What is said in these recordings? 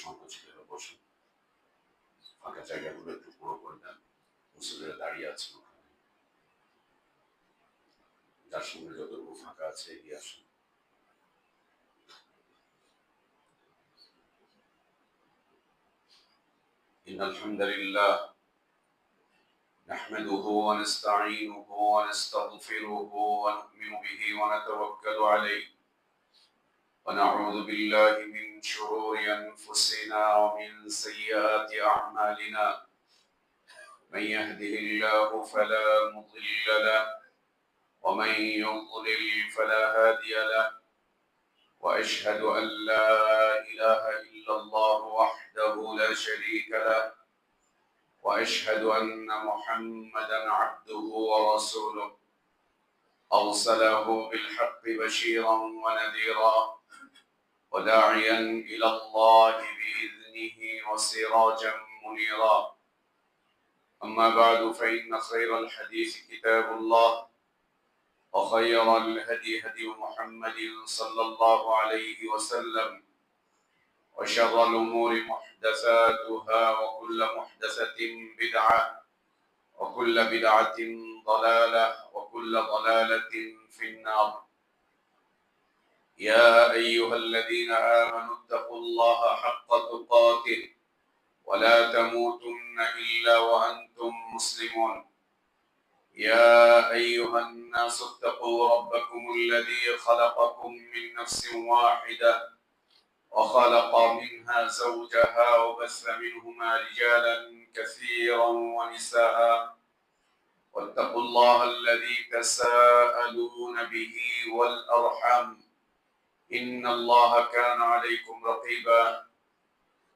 সংকোচিত বসুন। ফাঁকা জায়গাগুলো একটু পুরো করে দেন। মুসল্লিরা দাঁড়িয়ে আছেন ওখানে। যার সঙ্গে যতটুকু ফাঁকা আছে এগিয়ে আসুন। إن الحمد لله نحمده ونستعينه ونستغفره ونؤمن به ونتوكل عليه ونعوذ بالله من شرور أنفسنا ومن سيئات أعمالنا من يهده الله فلا مضل له ومن يضلل فلا هادي له وأشهد أن لا إله إلا الله وحده لا شريك له وأشهد أن محمدا عبده ورسوله أرسله بالحق بشيرا ونذيرا وداعيا إلى الله بإذنه وسراجا منيرا أما بعد فإن خير الحديث كتاب الله وخير الهدي هدي محمد صلى الله عليه وسلم وشر الأمور محدثاتها وكل محدثة بدعة وكل بدعة ضلالة وكل ضلالة في النار. يا أيها الذين آمنوا اتقوا الله حق تقاته ولا تموتن إلا وأنتم مسلمون. يا أيها الناس اتقوا ربكم الذي خلقكم من نفس واحدة وخلق منها زوجها وبث منهما رجالا كثيرا ونساء واتقوا الله الذي تساءلون به والأرحام إن الله كان عليكم رقيبا.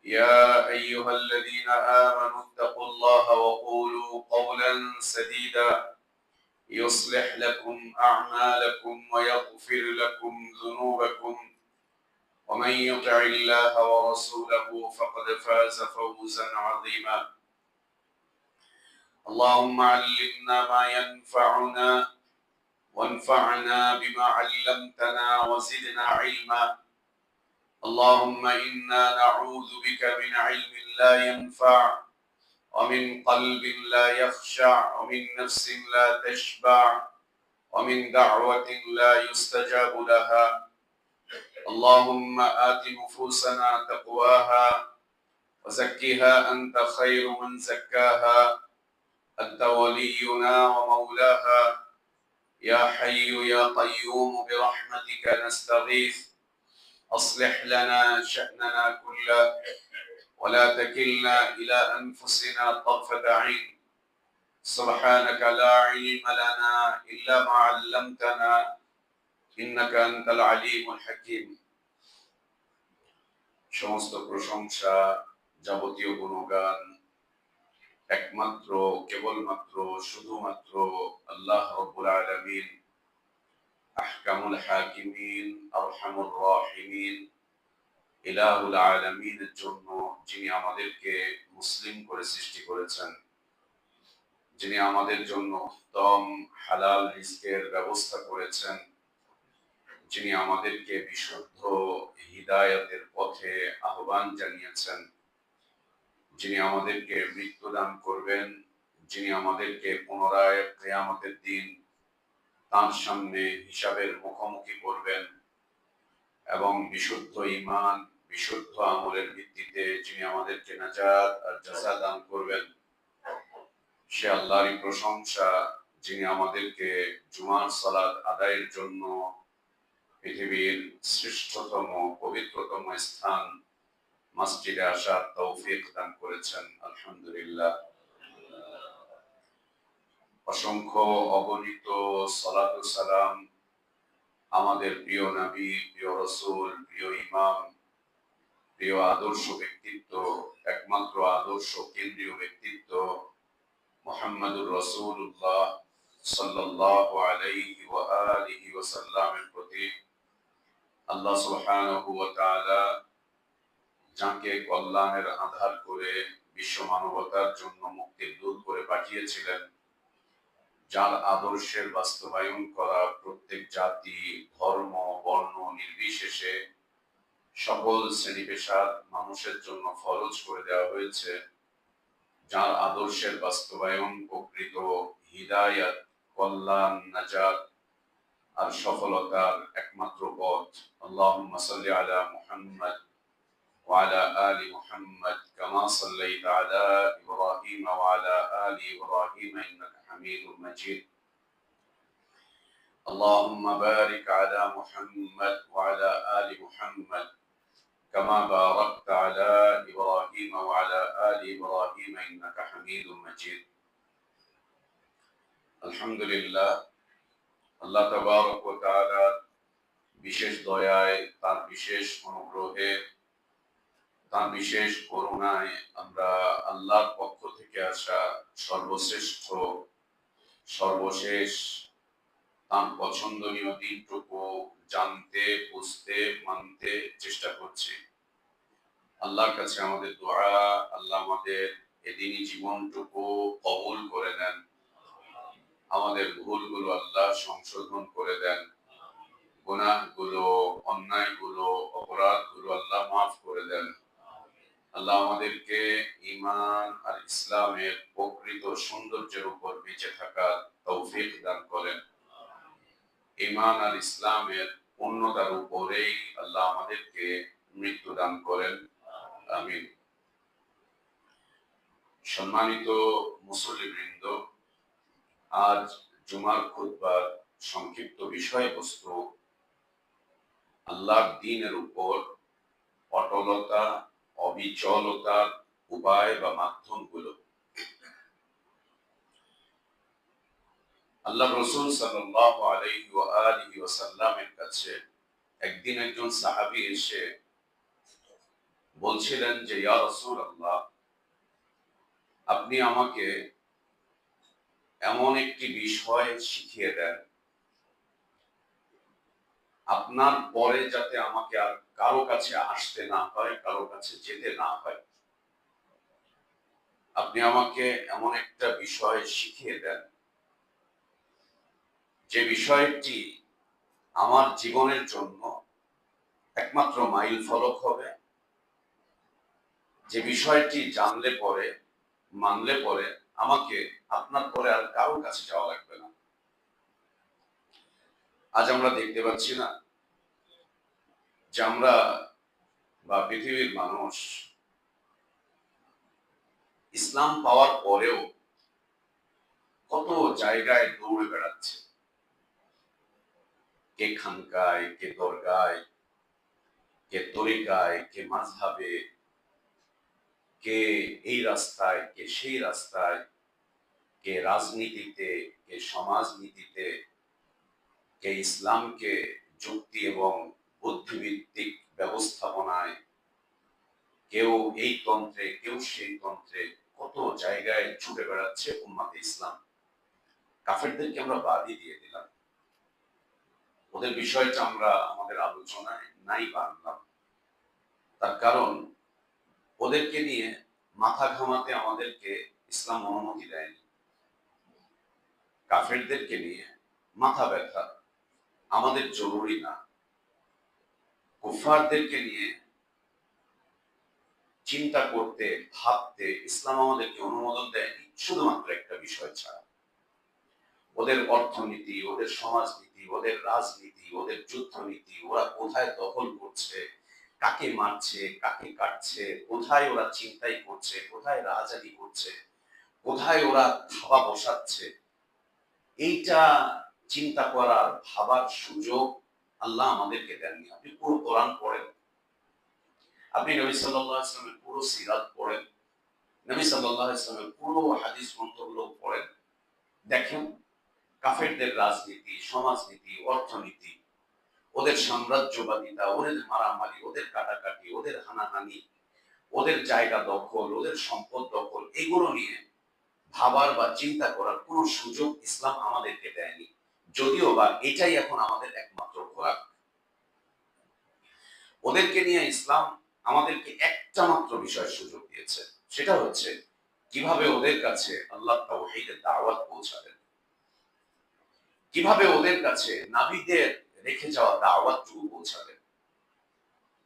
يا أيها الذين آمنوا اتقوا الله وقولوا قولا سديدا يصلح لكم أعمالكم ويغفر لكم ذنوبكم ومن يطع الله ورسوله فقد فاز فوزا عظيما. اللهم علمنا ما ينفعنا وانفعنا بما علمتنا وزدنا علما. اللهم إنا نعوذ بك من علم لا ينفع ومن قلب لا يخشع ومن نفس لا تشبع ومن دعوة لا يستجاب لها. اللهم آت نفوسنا تقواها وزكها أنت خير من زكاها أنت ولينا ومولاها. يا حي يا قيوم برحمتك نستغيث أصلح لنا شأننا كله ولا تكلنا إلى أنفسنا طرفة عين. سبحانك لا علم لنا إلا ما علمتنا إنك أنت العليم الحكيم. সমস্ত প্রশংসা যাবতীয় গুণগান একমাত্র কেবলমাত্র শুধুমাত্র আল্লাহ রাব্বুল আলামিন আহকামুল হাকিমিন আরহামুর রাহিমিন ইলাহুল আলামিনের জন্য, যিনি আমাদেরকে মুসলিম করে সৃষ্টি করেছেন, যিনি আমাদের জন্য উত্তম হালাল রিজকের ব্যবস্থা করেছেন, যিনি আমাদেরকে বিশুদ্ধ হিদায়াতের পথে আহ্বান জানিয়েছেন, যিনি আমাদেরকে মৃত্যু দান করবেন, যিনি আমাদেরকে পুনরায় কিয়ামতের দিন তার সামনে হিসাবের মুখোমুখি করবেন এবং বিশুদ্ধ ঈমান বিশুদ্ধ আমলের ভিত্তিতে যিনি আমাদেরকে নাজাত আর জাযা দান করবেন, সে আল্লাহরই প্রশংসা, যিনি আমাদেরকে জুমার সালাত আদায়ের জন্য পৃথিবীর শ্রেষ্ঠতম পবিত্রতম স্থান মসজিদে আসার তৌফিক দান করেছেন। আলহামদুলিল্লাহ। অসংখ্য অগণিত সালাত ও সালাম আমাদের প্রিয় নবী, প্রিয় রাসূল, প্রিয় ইমাম, প্রিয় আদর্শ ব্যক্তিত্ব, একমাত্র আদর্শ কেন্দ্রীয় ব্যক্তিত্ব মুহাম্মদুর রাসূলুল্লাহ সাল্লাল্লাহু আলাইহি ওয়া আলিহি ওয়াসাল্লামের প্রতি আল্লাহ সুবহানাহু ওয়া তাআলা যাকে কল্যাণের আধার করে বিশ্ব মানবতার জন্য মুক্তির দূত করে পাঠিয়েছিলেন, যার আদর্শের বাস্তবায়ন করা প্রত্যেক জাতি, ধর্ম, বর্ণ নির্বিশেষে সকল শ্রেণী পেশার মানুষের জন্য ফরজ করে দেওয়া হয়েছে, যার আদর্শের বাস্তবায়ন প্রকৃত হিদায়াত, কল্যাণ, নাজাত আর সফলতার একমাত্র পথ। আল্লাহুম্মা সাল্লি আলা মুহাম্মদ ওয়া আলা আলি মুহাম্মদ কামা সাল্লাইতা আলা ইব্রাহিম ওয়া আলা আলি ইব্রাহিম ইন্নাকা হামিদুম মাজিদ। اللهم بارك على محمد وعلى آل محمد كما باركت على إبراهيم وعلى آل إبراهيم إنك حميد مجيد। الحمد لله। আল্লাহ তাবারক ওয়া তাআলার বিশেষ দয়ায়, তার বিশেষ অনুগ্রহে, তার বিশেষ করুণায় আমরা আল্লাহর পক্ষ থেকে আসা সর্বশ্রেষ্ঠ, সর্বশেষ, তার পছন্দনীয় দিনটুকু জানতে, বুঝতে, মানতে চেষ্টা করছি। আল্লাহর কাছে আমাদের দোয়া, আল্লাহ আমাদের এদিনই জীবনটুকু কবুল করে নেন, আমাদের ভুলগুলো আল্লাহ সংশোধন করে দেন, গুনাহগুলো, অন্যায়গুলো, অপরাধগুলো আল্লাহ মাফ করে দেন। আল্লাহ আমাদেরকে ঈমান আর ইসলামের প্রকৃত সৌন্দর্যের উপর বেঁচে থাকার তৌফিক দান করেন। ঈমান আর ইসলামের পূর্ণতার উপরেই আল্লাহ আমাদেরকে মৃত্যু দান করেন। আমিন। সম্মানিত মুসল্লিবৃন্দ, আজ জুমার খুতবার সংক্ষিপ্ত বিষয়বস্তু আল্লাহর দ্বীনের উপর অটলতা, অবিচলতার উপায় বা মাধ্যমগুলো। আল্লাহ রাসূল সাল্লাল্লাহু আলাইহি ওয়া আলিহি ওয়াসাল্লামের কাছে একদিন একজন সাহাবী এসে বলছিলেন যে, ইয়া রাসূলুল্লাহ, আপনি আমাকে এমন একটি বিষয় শিখিয়ে দেন, আপনার পরে যাতে আমাকে আর কারো কাছে আসতে না হয়, কারো কাছে যেতে না হয়। আপনি আমাকে এমন একটা বিষয় শিখিয়ে দেন যে বিষয়টি আমার জীবনের জন্য একমাত্র মাইল ফলক হবে, যে বিষয়টি জানলে পরে, মানলে পরে আমাকে আপনার পরে আর কারো কাছে যাওয়া লাগবে না। আজ আমরা দেখতে পাচ্ছি না যে আমরা বা পৃথিবীর মানুষ ইসলাম পাওয়ার পরেও কত জায়গায় দৌড়ে বেড়াচ্ছে, কে খানকায়, কে দরগায়, কে তরিকায়, কে মাযহাবে, কে এই রাস্তায়, কে সেই রাস্তায়, কে রাজনীতিতে, কে সমাজনীতিতে, কে ইসলামকে যুক্তি এবং বুদ্ধিভিত্তিক ব্যবস্থাপনায়, কেউ এই তন্ত্রে, কেউ সেই তন্ত্রে, কত জায়গায় ছুটে বেড়াচ্ছে উম্মাতে ইসলাম। কাফেরদেরকে আমরা বাদই দিয়ে দিলাম, ওদের বিষয়টা আমরা আমাদের আলোচনায় নাই বানলাম। তার কারণ ওদেরকে নিয়ে মাথা ঘামাতে আমাদেরকে ইসলাম অনুমতি দেয়নি। কাফেরদেরকে নিয়ে মাথা ব্যথা আমাদের জরুরি না। কুফফারদেরকে নিয়ে চিন্তা করতে, ভাবতে ইসলাম আমাদেরকে অনুমোদন দেয়নি, শুধুমাত্র একটা বিষয় ছাড়া। ওদের অর্থনীতি, ওদের সমাজনীতি, ওদের রাজনীতি, ওদের যুদ্ধনীতি, ওরা কোথায় দখল করছে, কাকে মারছে, কাকে কাটছে, কোথায় ওরা চিন্তাই করছে, কোথায় রাজানি করছে, কোথায় ওরা থাবা বসাচ্ছে, এইটা চিন্তা করার, ভাবার সুযোগ আল্লাহ আমাদেরকে দেননি। আপনি পুরো কোরআন পড়েন, আপনি নবী সাল্লাল্লাহু আলাইহি ওয়াসাল্লামের পুরো সিরাত পড়েন, নবী সাল্লাল্লাহু আলাইহি ওয়াসাল্লামের পুরো হাদিস গ্রন্থগুলো পড়েন, দেখেন কাফেরদের রাজনীতি, সমাজনীতি, অর্থনীতি, ওদের সাম্রাজ্যবাদিতা, ওদের মারামারি, ওদের কাটাকাটি, ওদের হানাহানি, ওদের জায়গা দখল, ওদের সম্পদ দখল, এগুলো নিয়ে ভাবার বা চিন্তা করার কোন সুযোগ ইসলাম আমাদেরকে দেয়নি, যদিও বা এটাই এখন আমাদের একমাত্র খোরাক। ওদেরকে নিয়ে ইসলাম আমাদেরকে একটা মাত্র বিষয়ের সুযোগ দিয়েছে, সেটা হচ্ছে কিভাবে ওদের কাছে আল্লাহ তাওহীদের দাওয়াত পৌঁছাবেন, কিভাবে ওদের কাছে নবীদের রেখে যাওয়া দাওয়াতটুকু পৌঁছাবেন।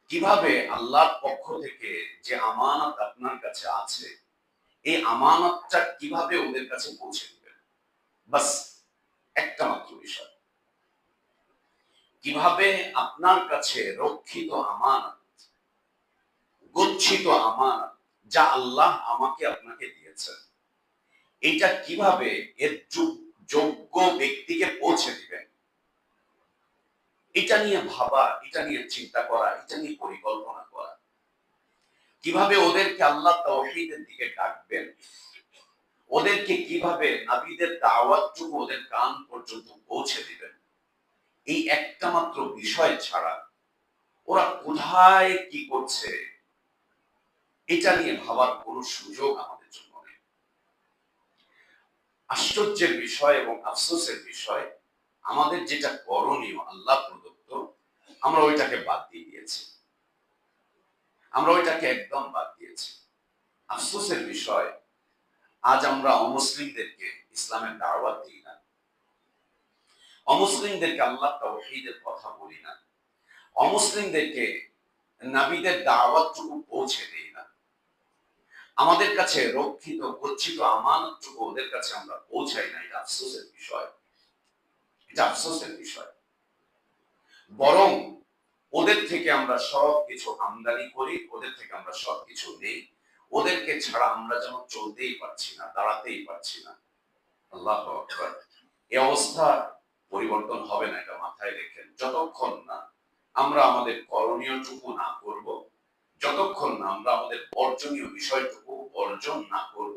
কিভাবে আল্লাহর পক্ষ থেকে যে আমানত আপনার কাছে আছে এই আমানতটা কিভাবে ওদের কাছে পৌঁছে দিবেন, বাস একটা মাত্র বিষয়। কিভাবে আপনার কাছে রক্ষিত আমানত, গচ্ছিত আমানত, যা আল্লাহ আমাকে আপনাকে দিয়েছেন, এটা কিভাবে এর যোগ্য ব্যক্তিকে পৌঁছে দিবেন, এটা নিয়ে ভাবা, এটা নিয়ে চিন্তা করা, এটা নিয়ে পরিকল্পনা করা। কিভাবে ওদেরকে আল্লাহ তাওহীদের দিকে ডাকবেন, ওদেরকে কিভাবে নবীদের দাওয়াতটুকু ওদের কান পর্যন্ত পৌঁছে দিবেন, এই একটা মাত্র বিষয় ছাড়া ওরা কোথায় কি করছে এটা নিয়ে ভাবার কোনো সুযোগ আমাদের জন্য নেই। আশ্চর্যের বিষয় এবং আফসোসের বিষয়, আমাদের যেটা করণীয় আল্লাহ প্রদত্ত, আমরা ওইটাকে বাদ দিয়ে দিয়েছি, আমরা ওইটাকে একদম বাদ দিয়েছি। আফসোসের বিষয়, আজ আমরা অমুসলিমদেরকে ইসলামের দাওয়াত দিই না, অমুসলিমদেরকে আল্লাহ তাওহীদের কথা বলি না, অমুসলিমদেরকে নবীদের দাওয়াতটুকু পৌঁছে দেই না, আমাদের কাছে রক্ষিত গচ্ছিত আমানতটুকু ওদের কাছে আমরা পৌঁছাই না। এটা আফসোসের বিষয়, এটা আফসোসের বিষয়। বরং ওদের থেকে আমরা সব কিছু আমদানি করি, ওদের থেকে আমরা সব কিছু নেই, ওদেরকে ছাড়া আমরা যেন চলতেই পারছি না, দাঁড়াতেই পারছি না। আল্লাহু আকবার। এই অবস্থা পরিবর্তন হবে না, এটা মাথায় রেখেন। যতক্ষণ না আমরা আমাদের করণীয়টুকু না করব, যতক্ষণ না আমরা আমাদের বর্জনীয় বিষয়টুকু বর্জন না করব,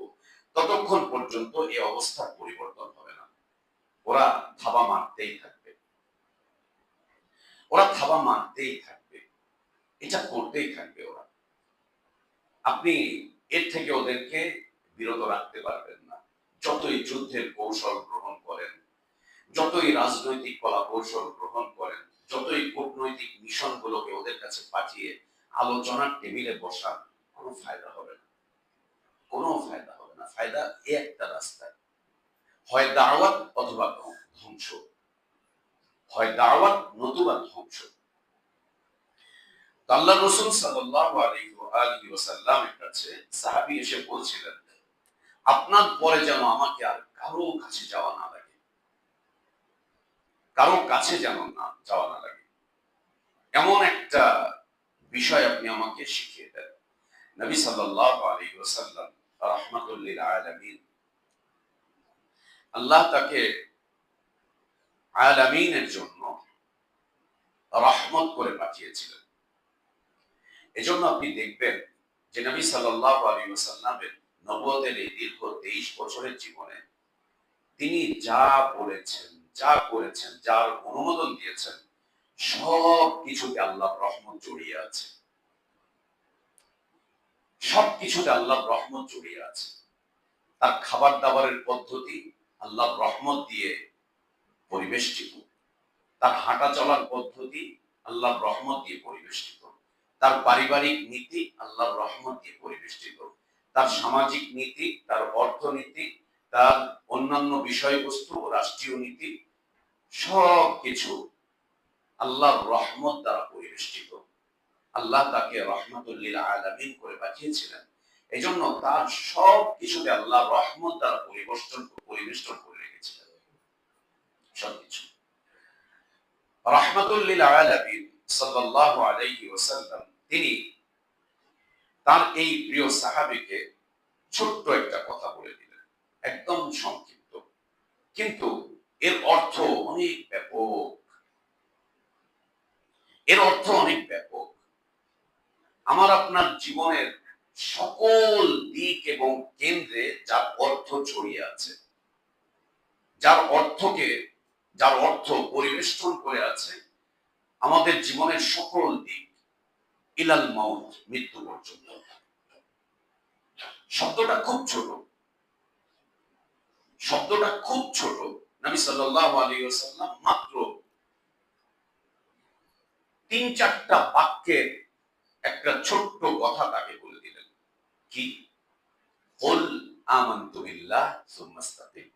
ততক্ষণ পর্যন্ত এই অবস্থার পরিবর্তন হবে না। ওরা থাবা মারতেই থাকবে, ওরা থাবা মারতেই থাকবে, এটা করতেই থাকবে ওরা। আপনি এর থেকে ওদেরকে বিরত রাখতে পারবেন না। যতই যুদ্ধের কৌশল গ্রহণ করেন, যতই রাজনৈতিক কলা কৌশল গ্রহণ করেন, যতই কূটনৈতিক মিশন গুলোকে ওদের কাছে পাঠিয়ে আলোচনার টেবিলে বসান, কোনো ফায়দা হবে না, কোনো ফায়দা হবে না। ফায়দা এই একটা রাস্তায়, হয় দাওয়াত অথবা ধ্বংস, হয় দাওয়াত নতুবা ধ্বংস। আল্লাহ রাসূল সাল্লাল্লাহু আলাইহি ওয়াসাল্লামের কাছে সাহাবী এসে বলছিলেন, আপনার পরে যেন আমাকে আর কারো কাছে যাওয়া না লাগে, কারো কাছে যেন না যাওয়া না লাগে, এমন একটা বিষয় আপনি আমাকে শিখিয়ে দেন। নবী সাল্লাল্লাহু আলাইহি ওয়াসাল্লাম রাহমাতুল লিল আলামিন, আল্লাহ তাকে আলামিনের জন্য রহমত করে পাঠিয়েছিলেন। এজন্য আপনি দেখবেন যে নবী সাল্লাল্লাহু আলাইহি ওয়াসাল্লামের নবুয়তের এই দীর্ঘ 23 বছরের জীবনে তিনি যা বলেছেন, যা করেছেন, যার অনুমোদন দিয়েছেন, সব কিছুতে আল্লাহর রহমত জড়িয়ে আছে, সব কিছুতে আল্লাহর রহমত জড়িয়ে আছে। তার খাবার দাবারের পদ্ধতি আল্লাহর রহমত দিয়ে পরিবেষ্টিত, তার হাঁটা চলার পদ্ধতি আল্লাহর রহমত দিয়ে পরিবেষ্টিত, তার পারিবারিক নীতি আল্লাহর রহমত দিয়ে পরিবেষ্টিত, তার সামাজিক নীতি, তার অর্থনীতি, তার অন্যান্য বিষয়বস্তু, রাষ্ট্রীয় নীতি, সব কিছু আল্লাহর রহমত দ্বারা পরিবেষ্টিত। আল্লাহ তাকে রহমাতুল লিল আলামিন করে পাঠিয়েছিলেন। এজন্য তার সব কিছুতে আল্লাহ রহমত দ্বারা পরিবেষ্টন করে রেখেছিলেন সবকিছু। রাহমাতুল লিল আলামিন সাল্লাল্লাহু আলাইহি ওয়াসাল্লাম তিনি তার এই প্রিয় সাহাবীকে ছোট্ট একটা কথা বলে দিলেন, একদম সংক্ষিপ্ত, কিন্তু এর অর্থ অনেক ব্যাপক, এর অর্থ অনেক ব্যাপক। আমার আপনার জীবনের সকল দিক এবং কেন্দ্রে যার অর্থ ছড়িয়ে আছে, যার অর্থ পরিবেষ্টন করে আছে আমাদের জীবনের সকল দিক, ইলাল মাউত, মৃত্যু পর্যন্ত। শব্দটা খুব ছোট, শব্দটা খুব ছোট। নবী সাল্লাল্লাহু আলাইহি ওয়াসাল্লাম মাত্র 3-4টা বাক্যের একটা ছোট্ট কথা তাকে বলে দিলেন। কি? কুল আমানতু বিল্লাহ সুম্মা ইসতাকিম।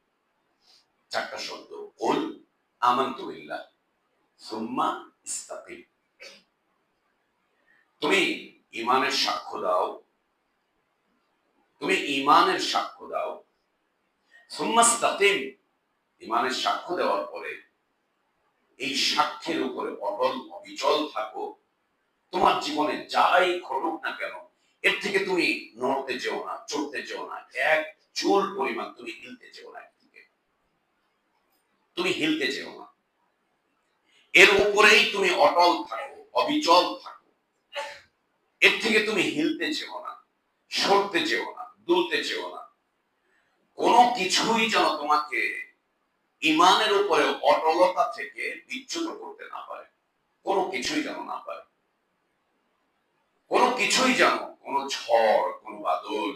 4টা শব্দ, কুল আমানতু বিল্লাহ সুম্মা ইসতাকিম। তুমি ইমানের সাক্ষ্য দাও, তুমি ইমানের সাক্ষ্য দাও, সুম্মাস্তাকিম, ইমানের সাক্ষ্য দেওয়ার পরে এই সাক্ষ্যের উপরে অটল অবিচল থাকো। তোমার জীবনে যাই ঘটুক না কেন, এর থেকে তুমি নড়তে যেও না, চড়তে যেও না, এক চুল পরিমাণ তুমি হিলতে যেও না, তুমি হিলতে যেও না, এর উপরেই তুমি অটল থাকো, অবিচল থাকো। এর থেকে তুমি হিলতে যেও না, সরতে যেও না, দুলতে যেও না। কোনো কিছুই যেন তোমাকে ইমানের উপরে অটলতা থেকে বিচ্যুত করতে না পারে, কোনো কিছুই যেন না পারে, কোনো কিছুই যেন, কোনো ঝড়, কোনো বাদল,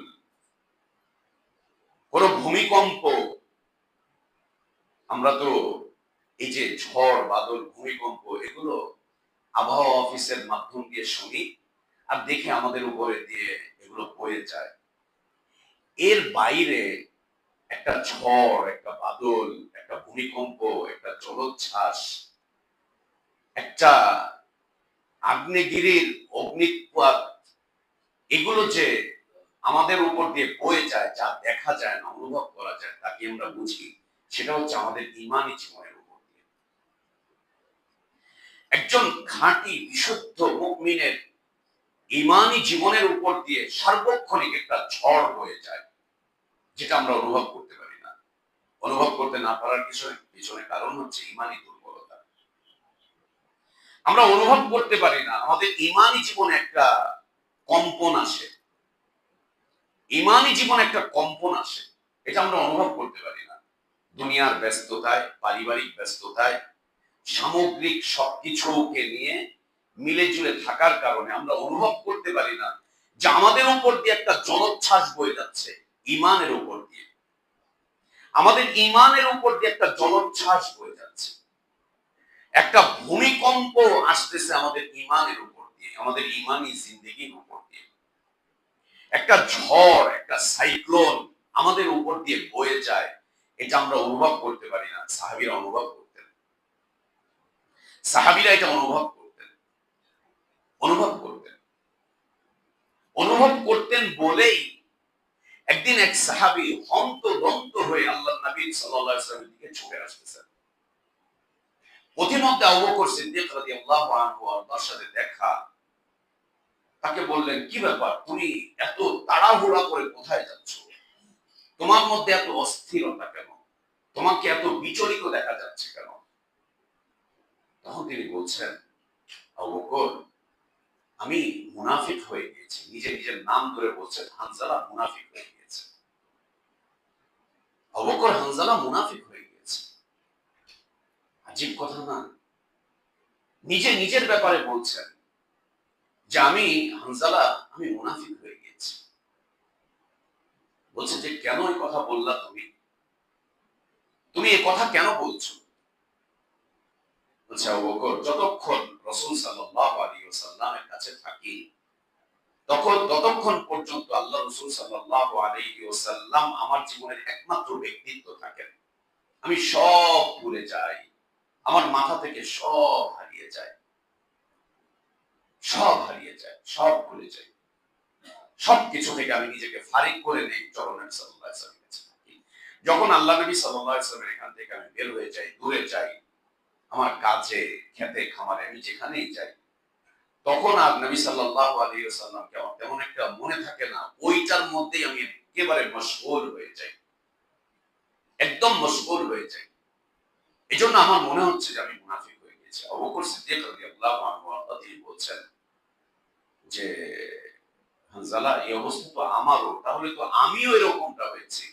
কোনো ভূমিকম্প। আমরা তো এই যে ঝড় বাদল ভূমিকম্প এগুলো আবহাওয়া অফিসের মাধ্যম দিয়ে শুনি আর দেখে আমাদের উপরে দিয়ে এগুলো বয়ে যায়। এর বাইরে একটা ঝড়, একটা বাদল, একটা ভূমিকম্প, একটা জলোচ্ছ্বাস, একটা আগ্নেয়গিরির অগ্নিপাত, এগুলো যে আমাদের উপর দিয়ে বয়ে যায়, যা দেখা যায় না, অনুভব করা যায়, তাকে আমরা বুঝি, সেটা হচ্ছে আমাদের ঈমানী জীবনের উপর দিয়ে। একজন খাঁটি বিশুদ্ধ মুমিনের ঈমানী জীবনের উপর দিয়ে সার্বক্ষণিক একটা ঝড় বয়ে যায়, যেটা আমরা অনুভব করতে পারি না। অনুভব করতে না পারার পিছনে কারণ হচ্ছে ঈমানী দুর্বলতা। আমরা অনুভব করতে পারি না, আমাদের ঈমানী জীবনে একটা কম্পন আসে, ঈমানী জীবনে একটা কম্পন আসে, এটা আমরা অনুভব করতে পারি না। দুনিয়ার ব্যস্ততায়, পারিবারিক ব্যস্ততায়, সামগ্রিক সবকিছুকে নিয়ে মিলে জুলে থাকার কারণে আমরা অনুভব করতে পারি না যে আমাদের উপর দিয়ে একটা জলোচ্ছ্বাস বয়ে যাচ্ছে, ঈমানের উপর দিয়ে আমাদের ঈমানের উপর দিয়ে একটা জলোচ্ছ্বাস বয়ে যাচ্ছে, একটা ভূমিকম্প আসতেছে আমাদের ঈমানের উপর দিয়ে, আমাদের ঈমানী জিন্দেগির উপর দিয়ে। একটা ঝড়, একটা সাইক্লোন আমাদের উপর দিয়ে বয়ে যায়, এটা আমরা অনুভব করতে পারি না। সাহাবীরা অনুভব করতেন, সাহাবীরা এটা অনুভব করতেন, অনুভব করতেন, অনুভব করতেন বলেই একদিন এক সাহাবী হন্তদন্ত হয়ে আল্লাহর নবী সাল্লাল্লাহু আলাইহি ওয়াসাল্লামের দিকে ছুটে আসতেছেন। পথিমধ্যে আবু বকর সিদ্দিক রাদিয়াল্লাহু আনহু তার সাথে দেখা। তাকে বললেন, কি ব্যাপার, তুমি এত তাড়াহুড়া করে কোথায় যাচ্ছ? তোমার মধ্যে এত অস্থিরতা কেন? তোমাকে এত বিচলিত দেখা যাচ্ছে কেন? তখন তিনি বলছেন, আবু বকর, আমি মুনাফিক হয়ে গিয়েছি। নিজের নাম ধরে বলছেন, হানজালা মুনাফিক হয়ে গিয়েছে। আবু বকর হানজালা মুনাফিক হয়ে গিয়েছে। আজীব কথা না? নিজের ব্যাপারে বলছেন যে আমি হানজালা, আমি মুনাফিক হয়ে গিয়েছি। বলছে যে কেন এই কথা বললা তুমি? তুমি এই কথা কেন বলছো? বলছে, আবু বকর, যতক্ষণ রাসূল সাল্লাল্লাহু আলাইহি ওয়াসাল্লামের কাছে থাকি ততক্ষণ পর্যন্ত আল্লাহ রাসূল সাল্লাল্লাহু আলাইহি ওয়াসাল্লাম আমার জীবনের একমাত্র ব্যক্তিত্ব থাকেন। আমি সব ভুলে যাই, আমার মাথা থেকে সব হারিয়ে যায়, সব হারিয়ে যায়, সব ভুলে যাই, সবকিছু থেকে আমি নিজেকে ফারিক করে নেই যখন নবী সাল্লাল্লাহু আলাইহি ওয়াসাল্লামের কাছে থাকি। যখন আল্লাহ নবী সাল্লাল্লাহু আলাইহি ওয়াসাল্লামের এখান থেকে আমি বের হয়ে যাই, দূরে যাই, আমার কাজে, খেতে, খামারে, আমি যেখানেই যাই, তখন আর নবী সাল্লাল্লাহু আলাইহি ওয়াসাল্লামকে আমার তেমন একটা মনে থাকে না। ওইটার মধ্যেই আমি একেবারে মশগুল হয়ে যাই, একদম মশগুল হয়ে যাই। এজন্য আমার মনে হচ্ছে যে আমি মুনাফিক হয়ে গেছি। আবু বকর সিদ্দিক রাদিয়াল্লাহু আনহু তিনি বলছেন যে, হানজালা, এই অবস্থা তো আমারও, তাহলে তো আমিও এরকমটা হয়েছি।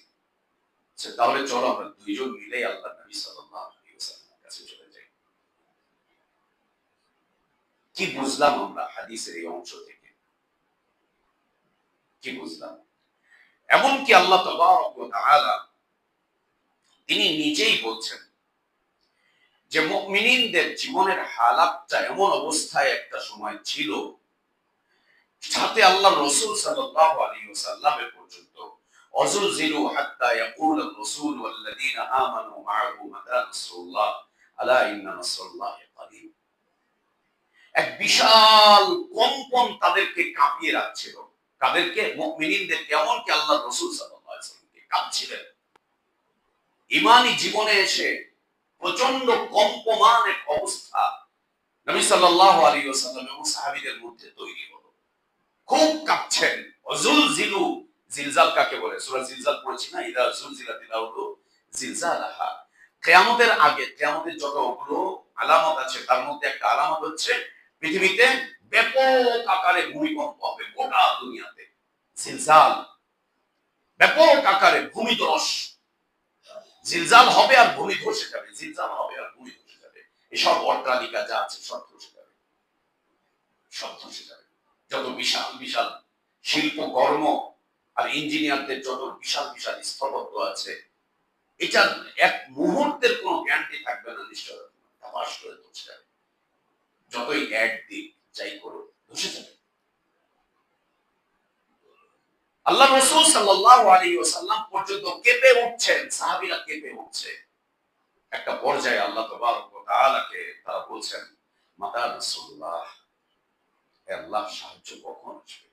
তাহলে চলো আমরা দুইজন মিলে আল্লাহ নবী সাল্লাল্লাহু আলাইহি ওয়াসাল্লামের কাছে চলে যাই। কি বুঝলাম আমরা হাদিসের এই অংশ থেকে? কি বুঝলাম? এমনকি আল্লাহ তাবারক ওয়া তাআলা তিনি নিজেই বলছেন যে মুমিনদের জীবনের হালাতটা এমন অবস্থায় একটা সময় ছিল, সাথে আল্লাহ রাসূল সাল্লাল্লাহু আলাইহি ওয়াসাল্লামের পর্যন্ত অযুযিলু হাত্তা ইয়াকুল আর-রাসূল ওয়াল্লাযীনা আমানু মা'আহু মাতা নাসরুল্লাহ আলা ইন্না নাসরাল্লাহি কারীব। এক বিশাল কম্পন তাদেরকে কাঁপিয়ে রাখছিল। তাদেরকে, মুমিনদেরকে, এমনকি আল্লাহ রাসূল সাল্লাল্লাহু আলাইহি ওয়াসাল্লামকে কাঁপছিলেন। ঈমানি জীবনে এসে প্রচন্ড কম্পমান এক অবস্থা নবী সাল্লাল্লাহু আলাইহি ওয়াসাল্লাম এবং সাহাবীদের মধ্যে তৈরি হলো। খুব কাঁপছেন। ওয়াজুলজিলু, জিলজাল কাকে বলে? সূরা জিলজাল পড়েছি না, ইদা জুলজিলাতিল আরদু জিলজালাহা। কিয়ামতের আগে, কিয়ামতের যতগুলো আলামত আছে তার মধ্যে একটা আলামত হচ্ছে পৃথিবীতে ব্যাপক আকারে ভূমিকম্প হবে গোটা দুনিয়াতে। জিলজাল, ব্যাপক আকারে ভূমিধস। জিলজাল হবে আর ভূমি ধসে যাবে, জিলজাল হবে আর ভূমি ধসে যাবে। এসব অট্টালিকা যা আছে সব ধসে যাবে, সব ধসে যাবে। যত বিশাল বিশাল শিল্পকর্ম আর ইঞ্জিনিয়ারদের যত বিশাল বিশাল স্থপত্য আছে, এটার এক মুহূর্তের কোনো গ্যারান্টি থাকবে না, নিশ্চয় তামাশ করে ধসে যাবে। যতই এক দিক যাই করো ধসে যাবে। আল্লাহ রাসূল সাল্লাল্লাহু আলাইহি ওয়াসাল্লাম পর্যন্ত কেঁপে উঠছেন, সাহাবীরা কেঁপে উঠছে। একটা পর্যায়ে আল্লাহ তাবারক ওয়া তাআলাকে তারা বলছেন, মাতা রাসূলুল্লাহ, হে আল্লাহ, সাহায্য কখন আসবে?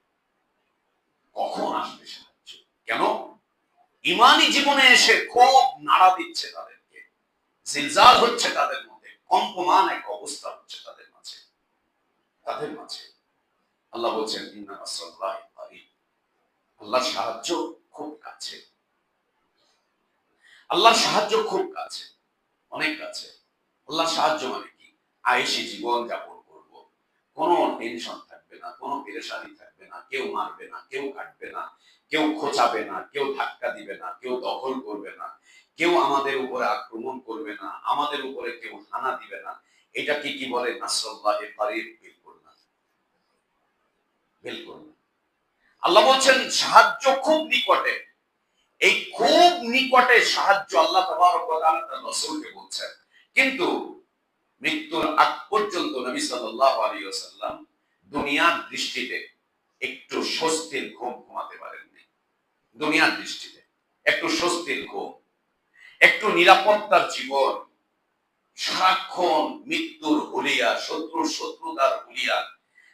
কখন আসবে সাহায্য? কেন? ঈমানি জীবনে এসে খুব নাড়া দিচ্ছে তাদেরকে, জিলজাল হচ্ছে তাদের মধ্যে, কম্পমান এক অবস্থা হচ্ছে তাদের মাঝে, তাদের মাঝে। আল্লাহ বলছেন, ইন্না নাসরাল্লাহি কারীব, আল্লাহর সাহায্য খুব কাছে। আল্লাহর সাহায্য খুব কাছে, অনেক কাছে। আল্লাহর সাহায্য মানে কি? আয়েশি জীবন যাপন করব, কোনো টেনশন থাকবে না, কোনো পেরেশানি থাকবে না, কেউ মারবে না, কেউ কাটবে না, কেউ খোঁচাবে না, কেউ ধাক্কা দিবে না, কেউ দখল করবে না, কেউ আমাদের উপরে আক্রমণ করবে না, আমাদের উপরে কেউ হানা দিবে না। এটা কি বলে? নাসরুল্লাহি কারীব। বিলকুল না, বিলকুল না। আল্লাহ বলছেন সাহায্য খুব নিকটে। এই খুব নিকটে সাহায্য আল্লাহ তাবারক ওয়া তাআলা তার রাসূলকে বলছেন। কিন্তু মৃত্যুর আগ পর্যন্ত নবী সাল্লাল্লাহু আলাইহি ওয়াসাল্লাম দুনিয়ার দৃষ্টিতে একটু স্বস্তির ঘুম ঘুমাতে পারেননি। দুনিয়ার দৃষ্টিতে একটু স্বস্তির ঘুম, একটু নিরাপত্তার জীবন। সারাক্ষণ মৃত্যুর হুলিয়া, শত্রুতার হুলিয়া,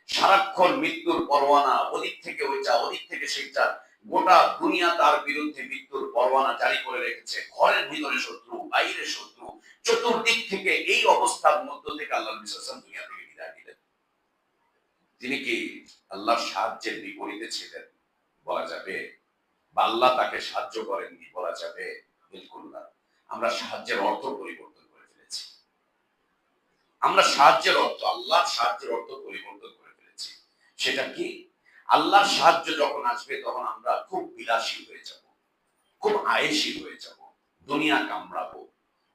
সারাক্ষণ মৃত্যুর পরোয়ানা, ওদিক থেকে ওইটা, ওদিক থেকে সেইটা। গোটা দুনিয়া তার বিরুদ্ধে মৃত্যুর পরোয়ানা জারি করে রেখেছে। ঘরের ভিতরে শত্রু, বাইরে শত্রু, চতুর্দিক থেকে। এই অবস্থার মধ্য থেকে আল্লাহ নবী সাল্লাল্লাহু আলাইহি ওয়াসাল্লাম দুনিয়া থেকে বিদায় নিলেন। তিনি কি আল্লাহর সাহায্যের বিপরীতে ছিলেন? বলা যাবে। বা আল্লাহ তাকে সাহায্য করেননি বলা যাবে? বিলকুল না। আমরা সাহায্যের অর্থ পরিবর্তন করে ফেলেছি। আমরা সাহায্যের অর্থ, আল্লাহর সাহায্যের অর্থ পরিবর্তন করে ফেলেছি। সেটা কি? আল্লাহর সাহায্য যখন আসবে তখন আমরা খুব বিলাসী হয়ে যাব, খুব আয়েশী হয়ে যাব, দুনিয়া কামড়াবো,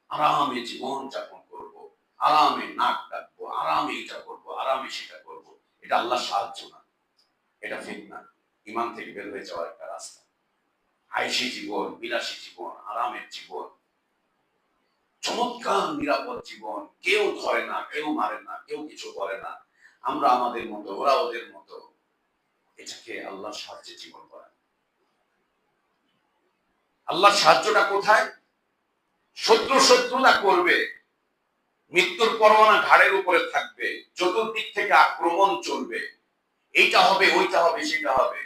আরামে জীবন যাপন করব, আরামে নাক ডাকবো, আরামে এটা করবো, আরামে সেটা করবো। এটা আল্লাহর সাহায্য না, এটা ফিতনা, ঈমান থেকে বের হয়ে যাওয়ার একটা রাস্তা। আয়েশী জীবন, বিলাসী জীবন, আরামের জীবন, চমৎকার নিরাপদ জীবন, কেউ ধরে না, কেউ মারে না, কেউ কিছু করে না, আমরা আমাদের মতো, ওরা ওদের মতো। এটাকে আল্লাহর সাহায্যে জীবন করা। আল্লাহর সাহায্যটা কোথায়? শত্রুতা করবে, মৃত্যুর পরোয়ানা ঘাড়ের উপরে থাকবে, চতুর্দিক থেকে আক্রমণ চলবে, এইটা হবে, ওইটা হবে, সেটা হবে।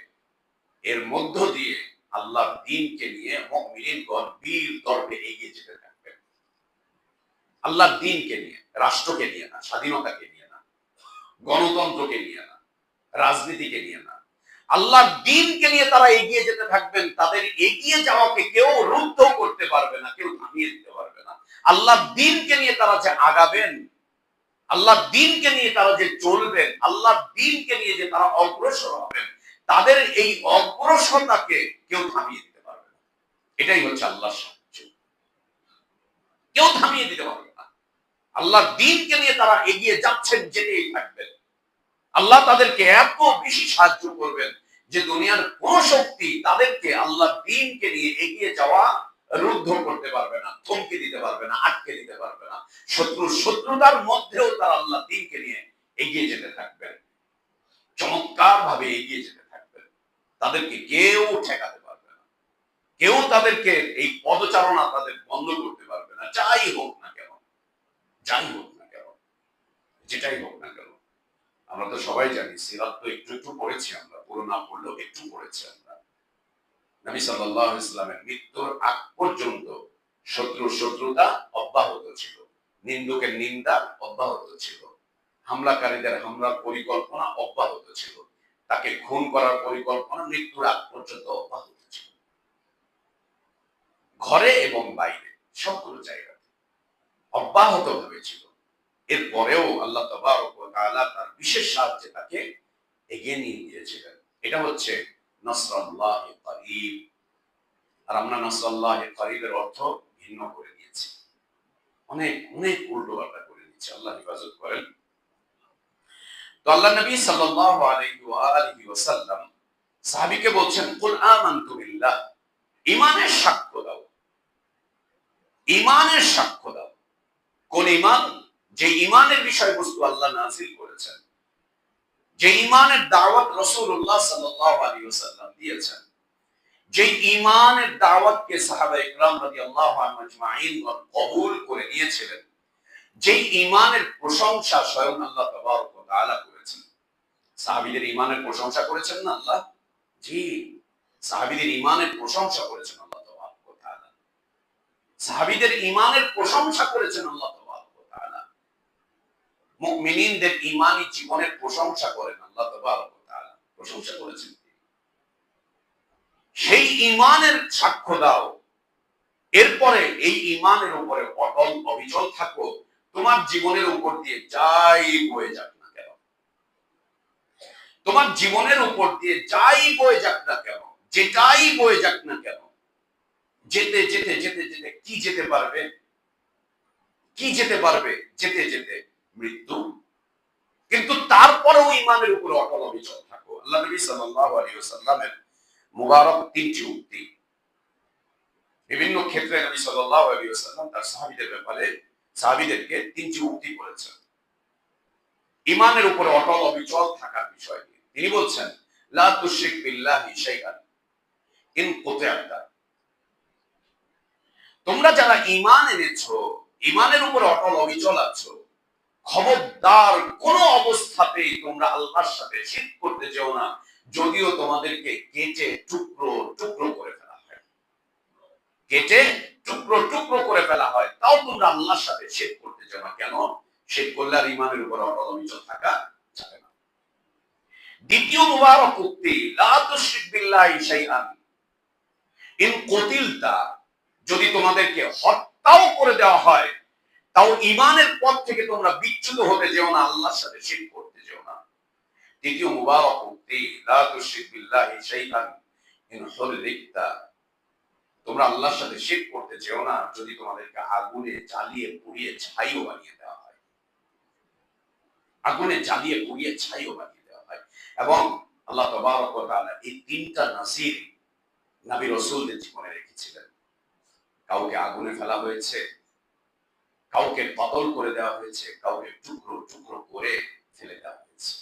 এর মধ্য দিয়ে আল্লাহর দ্বীনকে নিয়ে মুমিনগণ বীর দর্পে এগিয়ে যেতে থাকবে। আল্লাহর দ্বীনকে নিয়ে, রাষ্ট্রকে নিয়ে না, স্বাধীনতাকে নিয়ে না, গণতন্ত্রকে নিয়ে না, রাজনীতিকে নিয়ে না, আল্লাহর দ্বীনকে নিয়ে তারা এগিয়ে যেতে থাকবেন। তাদের এগিয়ে যাওয়াকে কেউ রুদ্ধ করতে পারবে না, কেউ থামিয়ে দিতে পারবে না। আল্লাহর দ্বীনকে নিয়ে তারা যে আগাবেন, আল্লাহর দ্বীনকে নিয়ে তারা যে চলবেন, আল্লাহর দ্বীনকে নিয়ে যে তারা অগ্রসর হবেন, তাদের এই অগ্রসরতাকে কেউ থামিয়ে দিতে পারবে না। এটাই হচ্ছে আল্লাহর সাহায্য। কেউ থামিয়ে দিতে পারবে না। আল্লাহর দ্বীনকে নিয়ে তারা এগিয়ে যাচ্ছেন, যেতেই থাকবেন। আল্লাহ তাদেরকে এত বেশি সাহায্য করবেন যে দুনিয়ার কোন শক্তি তাদেরকে আল্লাহর দ্বীনকে নিয়ে এগিয়ে যাওয়া রুদ্ধ করতে পারবে না, থমকে দিতে পারবে না, আটকে দিতে পারবে না। শত্রুতার মধ্যেও তারা আল্লাহর দ্বীনকে নিয়ে এগিয়ে যেতে থাকবেন, চমৎকার ভাবে এগিয়ে যেতে থাকবেন। তাদেরকে কেউ ঠেকাতে পারবে না, কেউ তাদেরকে এই পদচারণা তাদের বন্ধ করতে পারবে না। যাই হোক না কেন, যাই হোক না কেন, যেটাই হোক না কেন। আমরা তো সবাই জানি, সিরাত তো একটু একটু পড়েছি আমরা, পুরো না পড়লেও একটু পড়েছি আমরা। নবী সাল্লাল্লাহু আলাইহি ওয়াসাল্লামের মৃত্যুর আগ পর্যন্ত শত্রুতা অব্যাহত ছিল, নিন্দুকের নিন্দা অব্যাহত ছিল, হামলাকারীদের হামলার পরিকল্পনা অব্যাহত ছিল, তাকে খুন করার পরিকল্পনা মৃত্যুর আগ পর্যন্ত অব্যাহত ছিল, ঘরে এবং বাইরে সবগুলো জায়গাতে অব্যাহত ভাবে ছিল। এরপরেও আল্লাহ তাবারক ওয়া তাআলা তার বিশেষ সাহায্যে তাকে এগিয়ে নিয়ে গিয়েছিলেন। এটা হচ্ছে নাসরুল্লাহি করিব। আর আমরা নাসরুল্লাহি করিবের অর্থ ভিন্ন করে দিয়েছি, অনেক অনেক উল্টো পাল্টা করে দিচ্ছি। আল্লাহ হেফাজত করেন। তো আল্লাহ নবী সাল্লাল্লাহু আলাইহি ওয়া আলিহি ওয়াসাল্লাম সাহাবীকে বলছেন, কুল আমানতু বিল্লাহ, ঈমানের সাক্ষ্য দাও, ঈমানের সাক্ষ্য দাও। কোন ঈমান? যে ঈমানের বিষয়বস্তু আল্লাহ নাযিল করেছেন, যে ঈমানের দাওয়াত রাসূলুল্লাহ সাল্লাল্লাহু আলাইহি ওয়াসাল্লাম দিয়েছেন, যে ঈমানের দাওয়াতকে সাহাবায়ে কেরাম রাদিয়াল্লাহু আনহুম আজমাইন কবুল করে নিয়েছিলেন, যে ঈমানের প্রশংসা স্বয়ং আল্লাহ তাবারক ওয়া তাআলা করেছেন। সাহাবীদের ঈমানের প্রশংসা করেছেন না আল্লাহ? জি, সাহাবীদের ঈমানের প্রশংসা করেছেন আল্লাহ তাবারক ওয়া তাআলা। সাহাবীদের ঈমানের প্রশংসা করেছেন আল্লাহ তাবারক ওয়া তাআলা। মুমিনিনদের ঈমানি জীবনের প্রশংসা করেন আল্লাহ তাবারক ওয়া তাআলা, প্রশংসা করেছেন। সেই ঈমানের সাক্ষ্য দাও, এরপরে এই ঈমানের উপরে অটল অবিচল থাকো। তোমার জীবনের উপর দিয়ে যাই বয়ে যাক না কেন, তোমার জীবনের উপর দিয়ে যাই বয়ে যাক না কেন, যেটাই বয়ে যাক না কেন, যেতে যেতে যেতে যেতে কি যেতে পারবে? কি যেতে পারবে? যেতে যেতে মৃত্যু। কিন্তু তারপরেও ঈমানের উপর অটল অবিচল থাকো। আল্লাহ নবী সাল্লাল্লাহু আলাইহি ওয়াসাল্লামের মুবারক তিনটি উক্তি বিভিন্ন ক্ষেত্রে নবী সাল্লাল্লাহু আলাইহি ওয়াসাল্লাম তার সাহাবীদের ব্যাপারে সাহাবীদেরকে তিনটি উক্তি করেছেন ঈমানের উপরে অটল অবিচল থাকার বিষয় নিয়ে। তিনি বলছেন, লা তুশরিক বিল্লাহি শাইআন ইন কুতিআতা। তোমরা যারা ঈমান এনেছো, ঈমানের উপরে অটল অবিচল আছো, খবরদার কোন অবস্থাতেই তোমরা আল্লাহর সাথে শিরক করতে যেও না, যদিও তোমাদেরকে কেটে টুকরো টুকরো করে ফেলা হয়। কেটে টুকরো টুকরো করে ফেলা হয়, তাও তোমরা আল্লাহর সাথে শিরক করতে যেও না। কেন? শিরক করলে আর ঈমানের উপর অটল অবিচল থাকা যাবে না। দ্বিতীয় মুবারক উক্তি, লা তুশরিক বিল্লাহি শাইআন ইন কুতিলতা। যদি তোমাদেরকে হত্যাও করে দেওয়া হয়, তাও ঈমানের পথ থেকে তোমরা বিচ্যুত হতে যেও না, আল্লাহর সাথে শিরক করতে যেও না। তৃতীয় মুবারক উক্তি, লা তুশরিক বিল্লাহি শাইআন ইন হুররিকতা। তোমরা আল্লাহর সাথে শিরক করতে যেও না যদি তোমাদেরকে আগুনে জ্বালিয়ে পুড়িয়ে ছাইও বানিয়ে দেওয়া হয়। আগুনে জ্বালিয়ে পুড়িয়ে ছাইও বানিয়ে দেওয়া হয়। এবং আল্লাহ তাবারক ওয়া তাআলা এই তিনটা নাসির নবী রাসূলদের জীবনে রেখেছিলেন। কাউকে আগুনে ফেলা হয়েছে, কাউকে কতল করে দেওয়া হয়েছে, কাউকে টুকরো টুকরো করে ফেলে দেওয়া হয়েছে।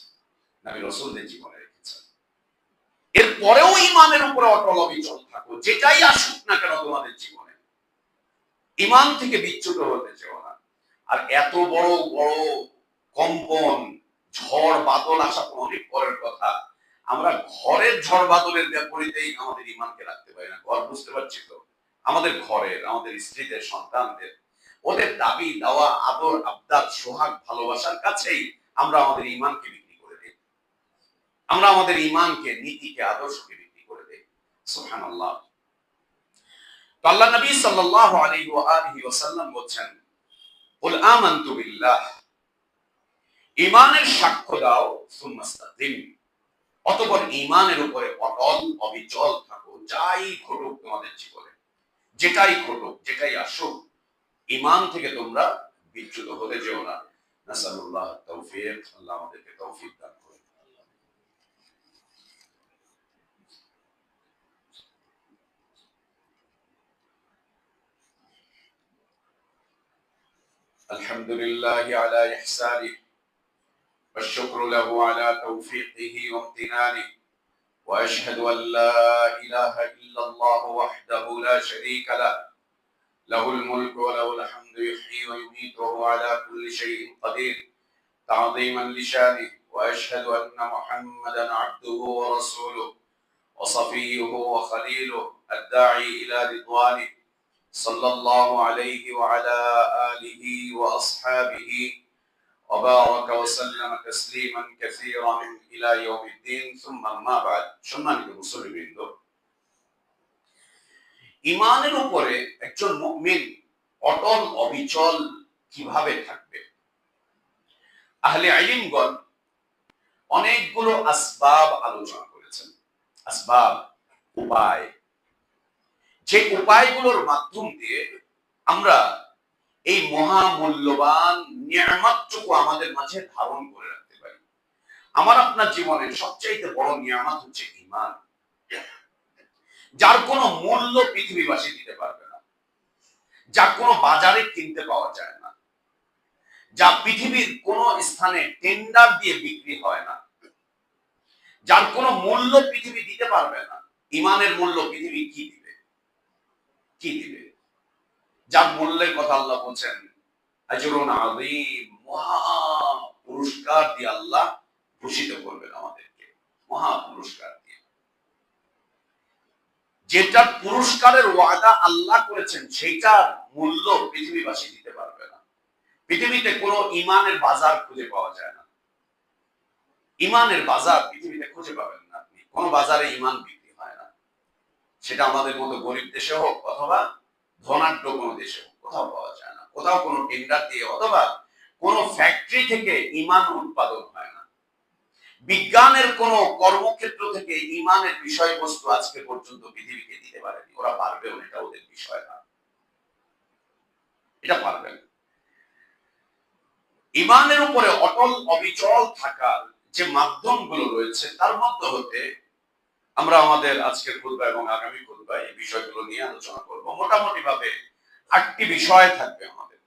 নবী রাসূলদের জীবনে রেখেছেন। এরপরেও ঈমানের উপরে অটল অবিচল থাকো, যেটাই আসুক না কেন তোমাদের জীবনে, ঈমান থেকে বিচ্যুত হতে চেও না। আর এত বড় বড় কম্পন, ঝড় বাদল আসা তো অনেক পরের কথা। আমরা ঘরের ঝড় বাদলের বিপরীতেই আমাদের ঈমানকে রাখতে পারি না। ঘর বুঝতে পারছি তো, আমাদের ঘরের, আমাদের স্ত্রীদের, সন্তানদের, ওদের দাবি দেওয়া, আদর আবদার, সোহাগ, ভালোবাসার কাছেই আমরা আমাদের ঈমানকে বিক্রি করে দিই। আমরা আমাদের ঈমানকে, নীতিকে, আদর্শকে বিক্রি করে দিই। সুবহানাল্লাহ। তো আল্লাহ নবী সাল্লাল্লাহু আলাইহি ওয়া আলিহি ওয়াসাল্লাম বলেন, কুল আমানতু বিল্লাহ, ঈমানের সাক্ষ্য দাও, সুম্মাস্তাকিম, অতঃপর ঈমানের উপরে অটল অবিচল থাকো। যাই ঘটুক তোমাদের জীবনে, যেটাই ঘটুক, যেটাই আসুক, ঈমান থেকে তোমরা বিচ্যুত হতে যেও না। নাসালুল্লাহ তাওফীক। আল্লাহ আমাদেরকে তৌফিক দান করুন। আলহামদুলিল্লাহি আলা ইহসানিহি والشكر له على توفيقه وامتنانه وأشهد أن لا إله إلا الله وحده لا شريك له له الملك وله الحمد يحيي ويميت وهو على كل شيء قدير تعظيما لشانه وأشهد أن محمدا عبده ورسوله وصفيه وخليله الداعي إلى رضوانه صلى الله عليه وعلى آله وأصحابه وبارك وسلم تسليما كثيرا إلى يوم الدين ثم ما بعد সম্মানিত মুসলিমবৃন্দ, ঈমানের উপরে একজন মুমিন অটল অবিচল কিভাবে থাকবে? আহলে ইলমগণ অনেকগুলো আসবাব আলোচনা করেছেন। আসবাব, উপায়, যে উপায়গুলোর মাধ্যম দিয়ে আমরা এই মহামূল্যবান নিয়ামতটুকু আমাদের মাঝে ধারণ করে রাখতে পারি। আমার আপনার জীবনের সবচেয়ে বড় নিয়ামত হচ্ছে ঈমান, যার কোনো মূল্য পৃথিবীবাসী দিতে পারবে না, যা কোনো বাজারে কিনতে পাওয়া যায় না, যা পৃথিবীর কোন স্থানে টেন্ডার দিয়ে বিক্রি হয় না, যার কোনো মূল্য পৃথিবী দিতে পারবে না। ঈমানের মূল্য পৃথিবী কি দিবে? কি দিবে? যার মূল্যের কথা আল্লাহ বলছেন, আজরুন আযীম, মহা পুরস্কার দিয়ে আল্লাহ ভূষিত করবেন আমাদেরকে, মহা পুরস্কার দিয়ে। যেটা পুরস্কারের ওয়াদা আল্লাহ করেছেন সেইটার মূল্য পৃথিবীবাসী দিতে পারবে না। পৃথিবীতে কোনো ঈমানের বাজার খুঁজে পাওয়া যায় না। ঈমানের বাজার পৃথিবীতে খুঁজে পাবেন না আপনি। কোন বাজারে ঈমান বিক্রি হয় না, সেটা আমাদের মতো গরিব দেশে হোক অথবা ধনাঢ্য কোনো দেশে হোক, কোথাও পাওয়া যায় না। কোথাও কোনো টেন্ডার দিয়ে অথবা কোনো ফ্যাক্টরি থেকে ঈমান উৎপাদন হয় না। বিজ্ঞানের কোন কর্মক্ষেত্র থেকে ঈমানের বিষয়বস্তু আজকে পর্যন্ত পৃথিবীকে দিতে পারেনি। ওরা পারবেও না, এটা ওদের বিষয় না, এটা পারবে না। ঈমানের উপরে অটল অবিচল থাকার যে মাধ্যমগুলো রয়েছে তার মধ্যে হতে আমরা আমাদের আজকের খুতবা এবং আগামী খুতবায় এই বিষয়গুলো নিয়ে আলোচনা করব। মোটামুটি ভাবে 8টি বিষয় থাকবে আমাদের।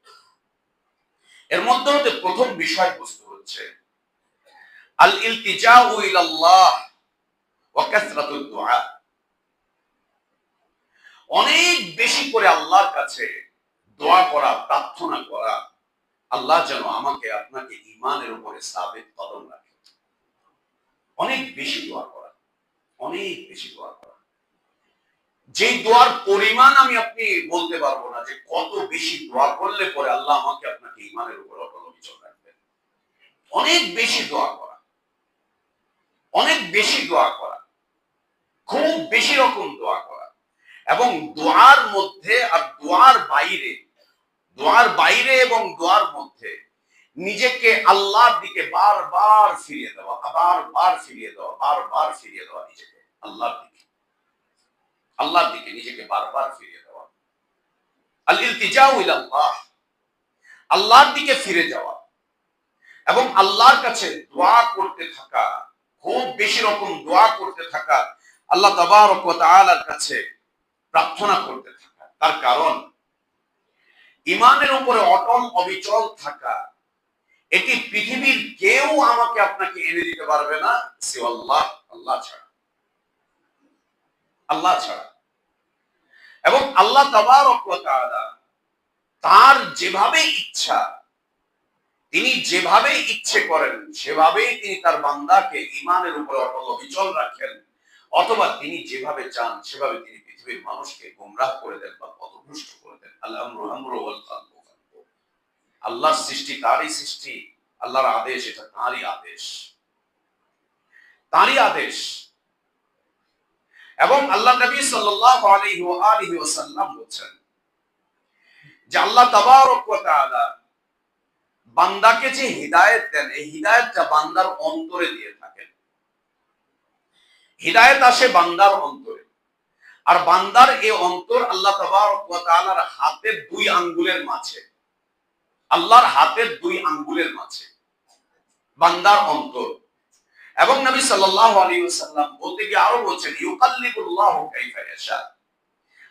এর মধ্যে হতে প্রথম বিষয়বস্তু হচ্ছে আল ইলতিজাউ ইলাল্লাহ ওয়া কাসরাতুদ দুআ। অনেক বেশি করে আল্লাহর কাছে দোয়া করা, প্রার্থনা করা, আল্লাহ যেন আমাকে আপনাকে ঈমানের উপরে সাবিত কদম রাখে। অনেক বেশি দোয়া করা, অনেক বেশি দোয়া করা। যে দোয়ার পরিমাণ আমি আপনি বলতে পারবো না যে কত বেশি দোয়া করলে পরে আল্লাহ আমাকে আপনাকে ঈমানের উপর অটল অবিচল রাখবেন। অনেক বেশি দোয়া করা, অনেক বেশি দোয়া করা, খুব বেশি রকম দোয়া করা। এবং দোয়ার মধ্যে আর দোয়ার বাইরে, দোয়ার বাইরে এবং দোয়ার মধ্যে নিজেকে আল্লাহর দিকে বারবার ফিরিয়ে দেওয়া, বারবার ফিরিয়ে দেওয়া, বারবার ফিরিয়ে দেওয়া নিজেকে আল্লাহর দিকে, আল্লাহর দিকে নিজেকে বারবার ফিরিয়ে দেওয়া। আল ইলতিজাউ ইলাল্লাহ, আল্লাহর দিকে ফিরে যাওয়া এবং আল্লাহর কাছে দোয়া করতে থাকা, খুব বেশি রকম দোয়া করতে থাকা, আল্লাহ তাবারক ওয়া তাআলার কাছে প্রার্থনা করতে থাকা। তার কারণ ঈমানের উপরে অটল অবিচল থাকা, এটি পৃথিবীর কেউ আমাকে আপনাকে এনে দিতে পারবে না সিওয়া আল্লাহ, আল্লাহ ছাড়া, আল্লাহ ছাড়া। এবং আল্লাহ তাবারক ওয়া তাআলা তার যেভাবে ইচ্ছা, তিনি যেভাবে ইচ্ছে করেন সেভাবেই তিনি তার বান্দাকে ঈমানের উপরে অটল অবিচল রাখেন, অথবা তিনি যেভাবে চান সেভাবে তিনি পৃথিবীর মানুষকে গোমরাহ করে দেন বা পথভ্রষ্ট করে দেন। আল্লাহর সৃষ্টি তারই সৃষ্টি, আল্লাহর আদেশ এটা তারই আদেশ, তারই আদেশ। এবং আল্লাহ নবী সাল্লাল্লাহু আলাইহি ওয়া আলিহি ওয়াসাল্লাম বলেন যে আল্লাহ তাবারক ওয়া তাআলা বান্দাকে যে হিদায়াত দেন, এই হিদায়াতটা বান্দার অন্তরে দিয়ে থাকেন। হিদায়াত আসে বান্দার অন্তরে, আর বান্দার এই অন্তর আল্লাহ তাবারক ওয়া তাআলার হাতের 2 আঙ্গুলের মাঝে, আল্লাহর হাতের 2 আঙ্গুলের মাঝে বান্দার অন্তর। এবং নবী সাল্লাল্লাহু আলাইহি ওয়াসাল্লাম বলতে গিয়ে আরো বলছেন ইউকাল্লিবুল্লাহু কাইফা ইয়াশা,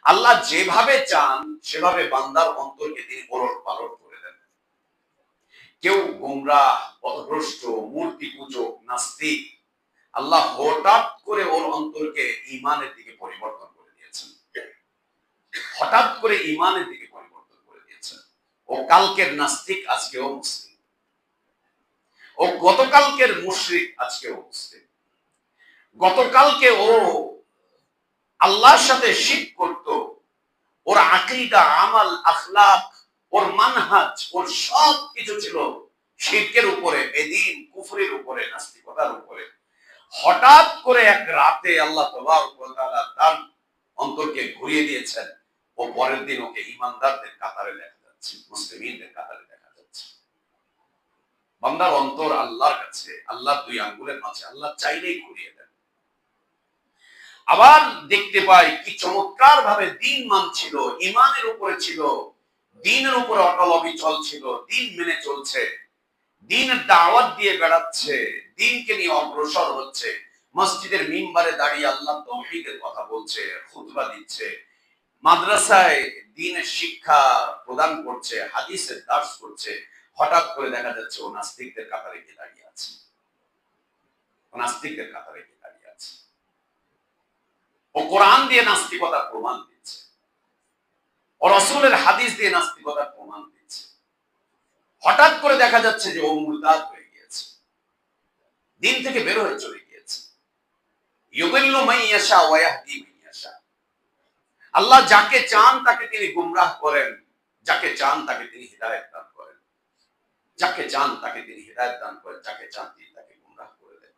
আল্লাহ যেভাবে চান সেভাবে বান্দার অন্তরকে তিনি ওলটপালট করে দেন। কেউ গোমরাহ, পথভ্রষ্ট, মূর্তি পূজক, নাস্তিক, আল্লাহ হঠাৎ করে ওর অন্তরকে ঈমানের দিকে পরিবর্তন করে দিয়েছেন, হঠাৎ করে ঈমানের দিকে পরিবর্তন করে দিয়েছেন। ও কালকের নাস্তিক আজকেও মুসলিম, ও ও গতকালকের মুশরিক আজকে মুসলিম। গতকালকে ও আল্লাহর সাথে শিরক করত, ওর আকীদা, আমাল, আখলাক, ওর মানহাজ, ওর সব কিছু ছিল শিরকের উপরে, বেদীন কুফরের উপরে, নাস্তিকতার উপরে। হঠাৎ করে এক রাতে আল্লাহ তাবারক ওয়া তাআলা তার অন্তরকে ঘুরিয়ে দিয়েছেন। ও পরের দিন ওকে ঈমানদারদের কাতারে দেখা যাচ্ছে, মুসলিমদের কাতারে দেখা যাচ্ছে। বান্দার অন্তর আল্লাহর কাছে, আল্লাহর দুই আঙ্গুলের মাঝে, আল্লাহ চাইলেই ঘুরিয়ে দেন। আবার দেখতে পাই কি চমৎকার ভাবে দিন মানছিল, ঈমানের উপরে ছিল, দ্বীনের উপরে অটল অবিচল ছিল, দ্বীন মেনে চলছে, দ্বীনের দাওয়াত দিয়ে বেড়াচ্ছে, দ্বীনকে নিয়ে অগ্রসর হচ্ছে, মসজিদের মিম্বারে দাঁড়িয়ে আল্লাহ তাওহীদের কথা বলছে, খুতবা দিচ্ছে, মাদ্রাসায় দ্বীনের শিক্ষা প্রদান করছে, হাদিসের দার্স করছে। হঠাৎ করে দেখা যাচ্ছে ও নাস্তিকদের কাতারে গিয়ে দাঁড়িয়ে আছে, নাস্তিকদের কাতারে গিয়ে দাঁড়িয়ে আছে। ও কোরআন দিয়ে নাস্তিকতার প্রমাণ দিচ্ছে, ও রাসূলের হাদিস দিয়ে নাস্তিকতার প্রমাণ দিচ্ছে। হঠাৎ করে দেখা যাচ্ছে যে ও মুরতাদ হয়ে গিয়েছে, দিন থেকে বের হয়ে চলে গিয়েছে। ইউদিল্লু মান ইয়াশা ওয়া ইয়াহদি মান ইয়াশা। আল্লাহ যাকে চান তাকে তিনি গুমরাহ করেন, যাকে চান তাকে তিনি হিদায়াত দান করেন, যাকে চান তাকে তিনি হিদায়াত দান করেন, যাকে চান তিনি তাকে গুমরাহ করে দেন।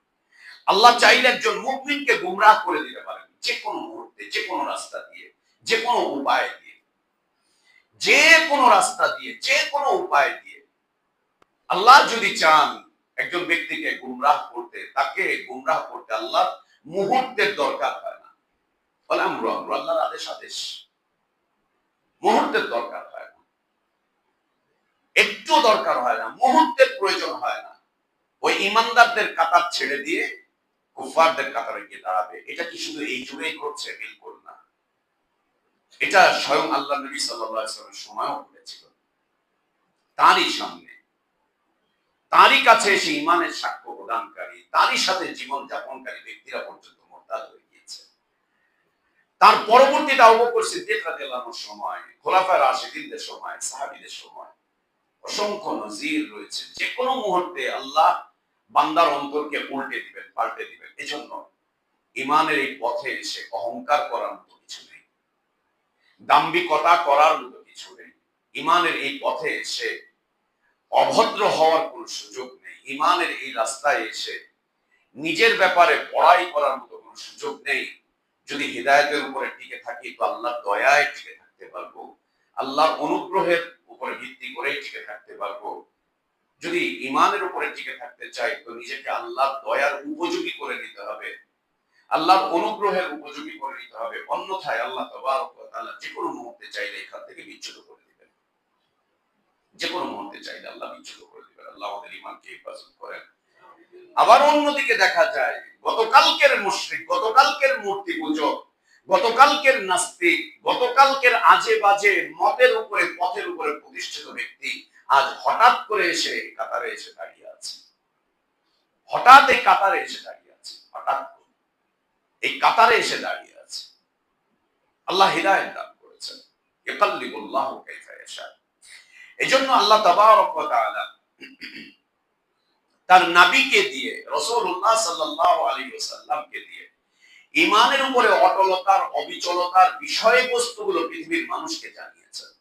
আল্লাহ চাইলে একজন মুমিনকে গুমরাহ করে দিতে পারেন যে কোনো মুহূর্তে, যে কোনো রাস্তা দিয়ে, যে কোনো উপায় দিয়ে, যে কোনো রাস্তা দিয়ে, যে কোনো উপায় দিয়ে। আল্লাহ যদি চান একজন ব্যক্তিকে গুমরাহ করতে, তাকে গুমরাহ করতে আল্লাহর মুহূর্তের দরকার হয় না। বলে আমরা আল্লাহর আদেশ, আদেশ মুহূর্তের দরকার হয় না, একটু দরকার হয় না, মুহূর্তের প্রয়োজন হয় না। ওই ঈমানদারদের কাতার ছেড়ে দিয়ে কুফফারদের কাতারে গিয়ে দাঁড়াবে। এটা কি শুধু এই যুগেই করছে? বিলকুল না। এটা স্বয়ং আল্লাহ নবী সাল্লাল্লাহু আলাইহি ওয়াসাল্লামের সময়ও ঘটেছিল। তারই সামনে, তারই কাছে এসে ঈমানের সাক্ষ্য প্রদানকারী, তারই সাথে জীবন যাপনকারী ব্যক্তিরা পর্যন্ত মুরতাদ হয়ে গিয়েছে। তার পরবর্তীতে আবু বকর সিদ্দিক রাদিয়াল্লাহু আনহুর সময়, খোলাফায়ে রাশিদিনদের সময়, সাহাবীদের সময় অসংখ্য নজির রয়েছে। যে কোনো মুহূর্তে আল্লাহ বান্দার অন্তরকে উল্টে দিবেন, পাল্টে দিবেন। এজন্য ঈমানের এই পথে এসে অহংকার করার মতো কিছু নেই, দাম্ভিকতা করার মতো কিছু নেই। ঈমানের এই পথে এসে অভদ্র হওয়ার কোনো সুযোগ নেই। ঈমানের এই রাস্তায় এসে নিজের ব্যাপারে বড়াই করার মতো কোনো সুযোগ নেই। যদি হিদায়াতের উপরে টিকে থাকি তো আল্লাহর দয়ায় টিকে থাকতে পারবো, আল্লাহর অনুগ্রহের উপরে ভিত্তি করেই টিকে থাকতে পারবো। যদি ঈমানের উপরে টিকে থাকতে চাই তো নিজেকে আল্লাহর দয়ার উপযোগী করে নিতে হবে, আল্লাহর অনুগ্রহের উপযোগী করে নিতে হবে। অন্যথায় আল্লাহ তাবারক ওয়া তাআলা যে কোনো মুহূর্তে চাইলে এখান থেকে বিচ্যুত করে দিবেন, যে কোনো মুহূর্তে চাইলে আল্লাহ বিচ্যুত করে দিবেন। আল্লাহ আমাদের ঈমানকে হেফাজত করেন। আবার অন্যদিকে দেখা যায় গতকালকের মুশরিক, গতকালকের মূর্তি পূজক, গতকালকের নাস্তিক, গতকালকের আজে বাজে মতের উপরে, পথের উপরে প্রতিষ্ঠিত ব্যক্তি আজ হঠাৎ করে এসে কাতারে এসে দাঁড়িয়ে আছে। হঠাৎ এই কাতারে এসে দাঁড়িয়ে আছে, হঠাৎ এই কাতারে এসে দাঁড়িয়ে আছে। আল্লাহ হিদায়াত দান করেছেন, ইয়াকাল্লিবুল্লাহু কাইফা ইয়াশা। এজন্য আল্লাহ তাবারক ওয়া তাআলা তার নবীকে দিয়ে, রাসূলুল্লাহ সাল্লাল্লাহু আলাইহি ওয়াসাল্লামকে দিয়ে ঈমানের উপরে অটলতার, অবিচলতার বিষয়বস্তুগুলো পৃথিবীর মানুষকে জানিয়েছেন,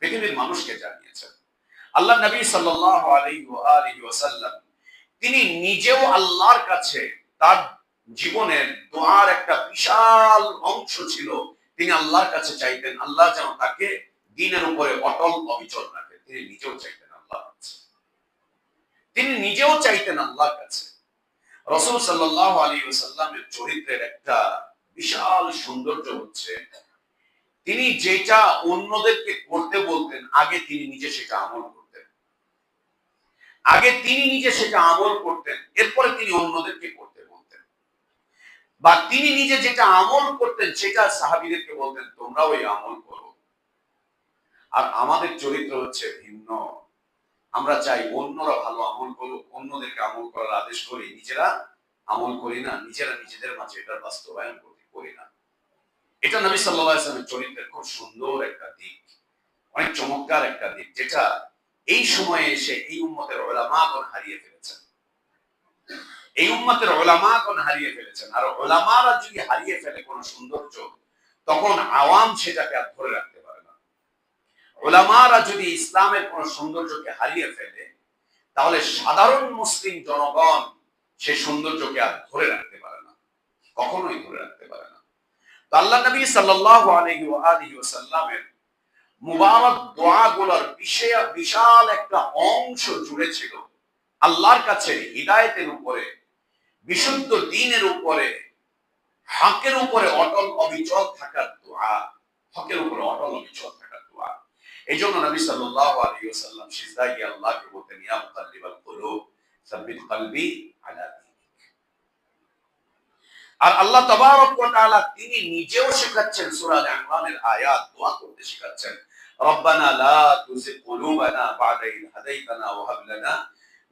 পৃথিবীর মানুষকে জানিয়েছেন। আল্লাহ নবী সাল্লাল্লাহু আলাইহি ওয়াসাল্লাম তিনি নিজেও আল্লাহর কাছে তার জীবনের দোয়ার একটা বিশাল অংশ ছিল। তিনি আল্লাহর কাছে চাইতেন আল্লাহ যেন তাকে দ্বীনের উপরে অটল অবিচল রাখেন। তিনি নিজেও চাইতেন আল্লাহর কাছে, তিনি নিজেও চাইতেন আল্লাহর কাছে। রাসূল সাল্লাল্লাহু আলাইহি ওয়াসাল্লামের চরিত্রের একটা বিশাল সৌন্দর্য হচ্ছে তিনি যেটা অন্যদেরকে করতে বলতেন আগে তিনি নিজে সেটা আমল করতেন, আগে তিনি নিজে সেটা আমল করতেন, এরপরে তিনি অন্যদেরকে করতে বলতেন। বা তিনি নিজে যেটা আমল করতেন সেটা সাহাবীদেরকে বলতেন তোমরাও এই আমল করো। আর আমাদের চরিত্র হচ্ছে ভিন্ন। আমরা চাই অন্যরা ভালো আমল করুক, অন্যদেরকে আমল করার আদেশ করি, নিজেরা আমল করি না, নিজেরা নিজেদের মাঝে এটার বাস্তবায়ন করি না। এটা নবী সাল্লাল্লাহু আলাইহি ওয়াসাল্লামের চরিত্রের খুব সুন্দর একটা দিক, অনেক চমৎকার একটা দিক, যেটা এই সময়ে এসে এই উম্মতের উলামাগণ হারিয়ে ফেলেছেন। এই উম্মতের উলামাগণ হারিয়ে ফেলেছেন। আর উলামারা যদি হারিয়ে ফেলে কোন সৌন্দর্য, তখন আওয়াম সেটাকে আর ধরে রাখতে পারে না। উলামারা যদি ইসলামের কোন সৌন্দর্যকে হারিয়ে ফেলে, তাহলে সাধারণ মুসলিম জনগণ সে সৌন্দর্যকে আর ধরে রাখতে পারে না, কখনোই ধরে রাখতে পারে না। তো আল্লাহ নবী সাল্লাল্লাহু আলাইহি ওয়া আলিহি ওয়াসাল্লামের মুবারক দোয়াগুলোর বিশাল একটা অংশ জুড়ে ছিল আল্লাহর কাছে হিদায়াতের উপরে, বিশুদ্ধ দ্বীনের উপরে, হকের উপরে অটল অবিচল থাকার দোয়া, হকের উপরে অটল অবিচল থাকার দোয়া। এই জন্য নবী সাল্লাল্লাহু আলাইহি ওয়াসাল্লাম সিজদায় গিয়ে আল্লাহকে বলতেন, ইয়া মুকাল্লিবাল কুলুব সাব্বিত কলবি আলা দীনিক। আর আল্লাহ তাবারক ওয়া তাআলা তিনি নিজেও শেখাচ্ছেন, সূরা আল ইমরানের আয়াত দোয়া করতে শেখাচ্ছেন, রব্বানা লা তুযিগ কুলুবানা বা'দা ইয হাদাইতানা ওয়া হাব লানা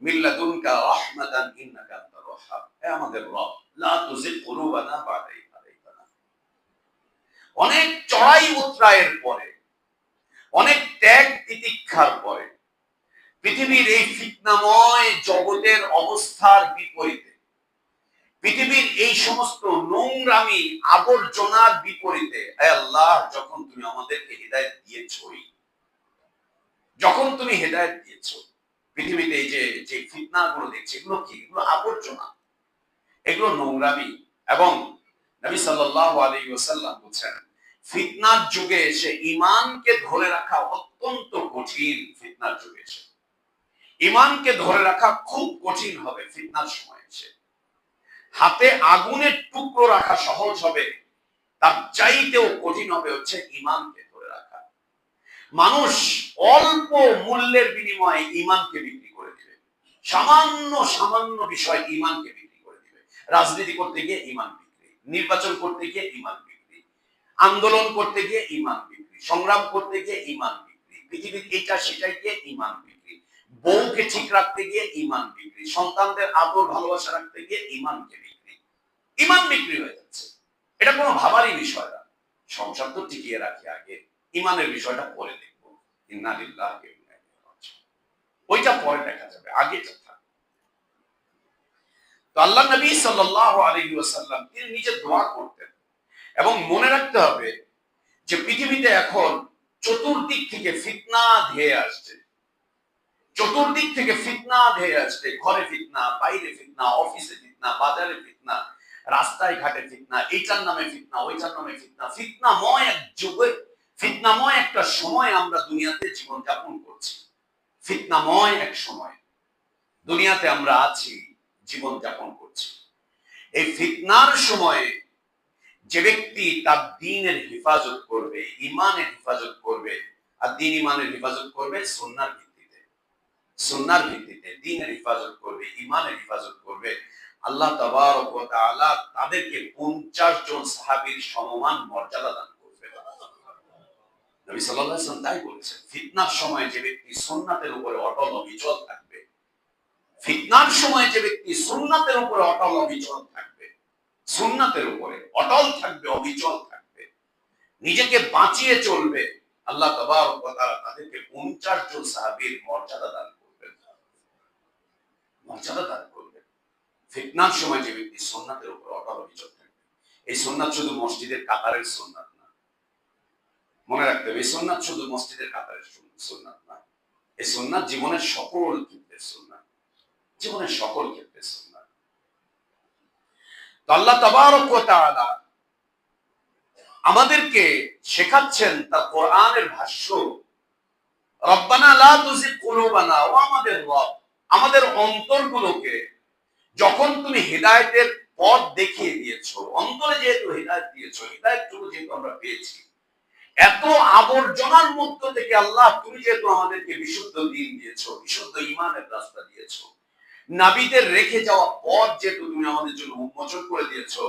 মিন লাদুনকা রাহমাতান ইন্নাকা আনতার ওয়াহ্হাব। হে আমাদের রব, লা তুযিগ কুলুবানা বা'দা ইয হাদাইতানা। অনেক চড়াই উতরায়ের পরে, অনেক ত্যাগ তিতিক্ষার পরে, পৃথিবীর এই ফিতনাময় জগতের অবস্থার বিপরীতে, পৃথিবীর এই সমস্ত নোংরামি আবর্জনার বিপরীতে, হে আল্লাহ, যখন তুমি আমাদেরকে হিদায়াত দিয়েছই, যখন তুমি হিদায়াত দিয়েছো, পৃথিবীতে এই যে ফিতনাগুলো দেখছি, এগুলো কি? এগুলো আবর্জনা, এগুলো নোংরামি। এবং নবী সাল্লাল্লাহু আলাইহি ওয়াসাল্লাম বলেছেন, ফিতনার যুগে এসে ঈমানকে ধরে রাখা অত্যন্ত কঠিন। ফিতনার যুগে এসে ঈমানকে ধরে রাখা খুব কঠিন হবে। ফিতনার সময় এসে হাতে আগুনের টুকরো রাখা সহজ হবে, তার চাইতেও কঠিন হবে হচ্ছে ঈমানকে ধরে রাখা। মানুষ অল্প মূল্যের বিনিময়ে ঈমানকে বিক্রি করে দিবে, সামান্য সামান্য বিষয় ঈমানকে বিক্রি করে দিবে। রাজনীতি করতে গিয়ে ঈমান বিক্রি, নির্বাচন করতে গিয়ে ঈমান বিক্রি, আন্দোলন করতে গিয়ে ঈমান বিক্রি, সংগ্রাম করতে গিয়ে ঈমান বিক্রি, পৃথিবীর এটা সেটাই গিয়ে ঈমান বিক্রি, বউকে ঠিক রাখতে গিয়ে ঈমান বিক্রি, সন্তানদের আদর ভালোবাসা রাখতে গিয়ে ঈমানকে বিক্রি, ঈমান বিক্রি হয়ে যাচ্ছে। এটা কোনো ভাবারই বিষয় না। সংসার তো টিকিয়ে রাখি আগে, ঈমানের বিষয়টা পরে দেখবো। ইন্না লিল্লাহি ওয়া ইন্না ইলাইহি রাজিউন, ওইটা পরে দেখা যাবে, আগে এটা থাক। তো আল্লাহ নবী সাল্লাল্লাহু আলাইহি ওয়াসাল্লাম তিনি নিজে দোয়া করতেন। এবং মনে রাখতে হবে যে পৃথিবীতে এখন চতুর্দিক থেকে ফিতনা ধেয়ে আসছে, চতুর্দিক থেকে ফিতনা ধেয়ে আসছে। ঘরে ফিতনা, বাইরে ফিতনা, অফিসে ফিতনা, বাজারে ফিতনা, রাস্তায় ঘাটে ফিতনা, এইটার নামে ফিতনা, ওইটার নামে ফিতনা। ফিতনাময় এক যুগে, ফিতনাময় একটা সময় আমরা দুনিয়াতে জীবন যাপন করছি। ফিতনাময় এক সময় দুনিয়াতে আমরা আছি, জীবন যাপন করছি। এই ফিতনার সময়ে যে ব্যক্তি তার দ্বীনের হেফাজত করবে, ঈমানের হেফাজত করবে, আর দ্বীন ঈমানের হেফাজত করবে সুন্নাহর ভিত্তিতে, সুন্নাহর ভিত্তিতে দ্বীনের হেফাজত করবে, ঈমানের হেফাজত করবে, আল্লাহ তাবারক ওয়া তাআলা তাদেরকে 50 জন সাহাবীর সমমান মর্যাদা দান করবে। নবী সাল্লাল্লাহু আলাইহি ওয়াসাল্লাম তাই বলেছেন, ফিতনার সময় যে ব্যক্তি সুন্নাতের উপরে অটল অবিচল থাকবে, ফিতনার সময় যে ব্যক্তি সুন্নাতের উপরে অটল অবিচল থাকবে, সুন্নাতের উপরে অটল থাকবে, অবিচল থাকবে, নিজেকে বাঁচিয়ে চলবে, আল্লাহ তাবারক ওয়া তাআলা তাদেরকে 50 জন সাহাবীর মর্যাদা দান করবেন, মর্যাদা দান করবেন। ফিতনার সময় যে ব্যক্তি সুন্নাতের উপর অটল অবিচল থাকবে। এই সুন্নাত শুধু মসজিদের কাতারের সুন্নাত না, মনে রাখতে হবে, এই সুন্নাত শুধু মসজিদের কাতারের সুন্নাত না, এই সুন্নাত জীবনের সকল ক্ষেত্রে সুন্নাত, জীবনের সকল ক্ষেত্রে সুন্নাত। তো আল্লাহ তাবারক ওয়া তাআলা আমাদেরকে শেখাচ্ছেন তার কোরআনের ভাষ্য, রব্বানা লা তুযিগ কুলুবানা, ও আমাদের রব, আমাদের অন্তরগুলোকে যখন তুমি হিদায়াতের পথ দেখিয়ে দিয়েছো, অন্তরে যেহেতু হিদায়াত দিয়েছো, হিদায়াতটুকু যেহেতু আমরা পেয়েছি, এত আবর্জনার মধ্য থেকে আল্লাহ তুমি যেহেতু আমাদেরকে বিশুদ্ধ দ্বীন দিয়েছো, বিশুদ্ধ ঈমানের রাস্তা দিয়েছো, নবীদের রেখে যাওয়া পথ যেহেতু তুমি আমাদের জন্য উন্মোচন করে দিয়েছো,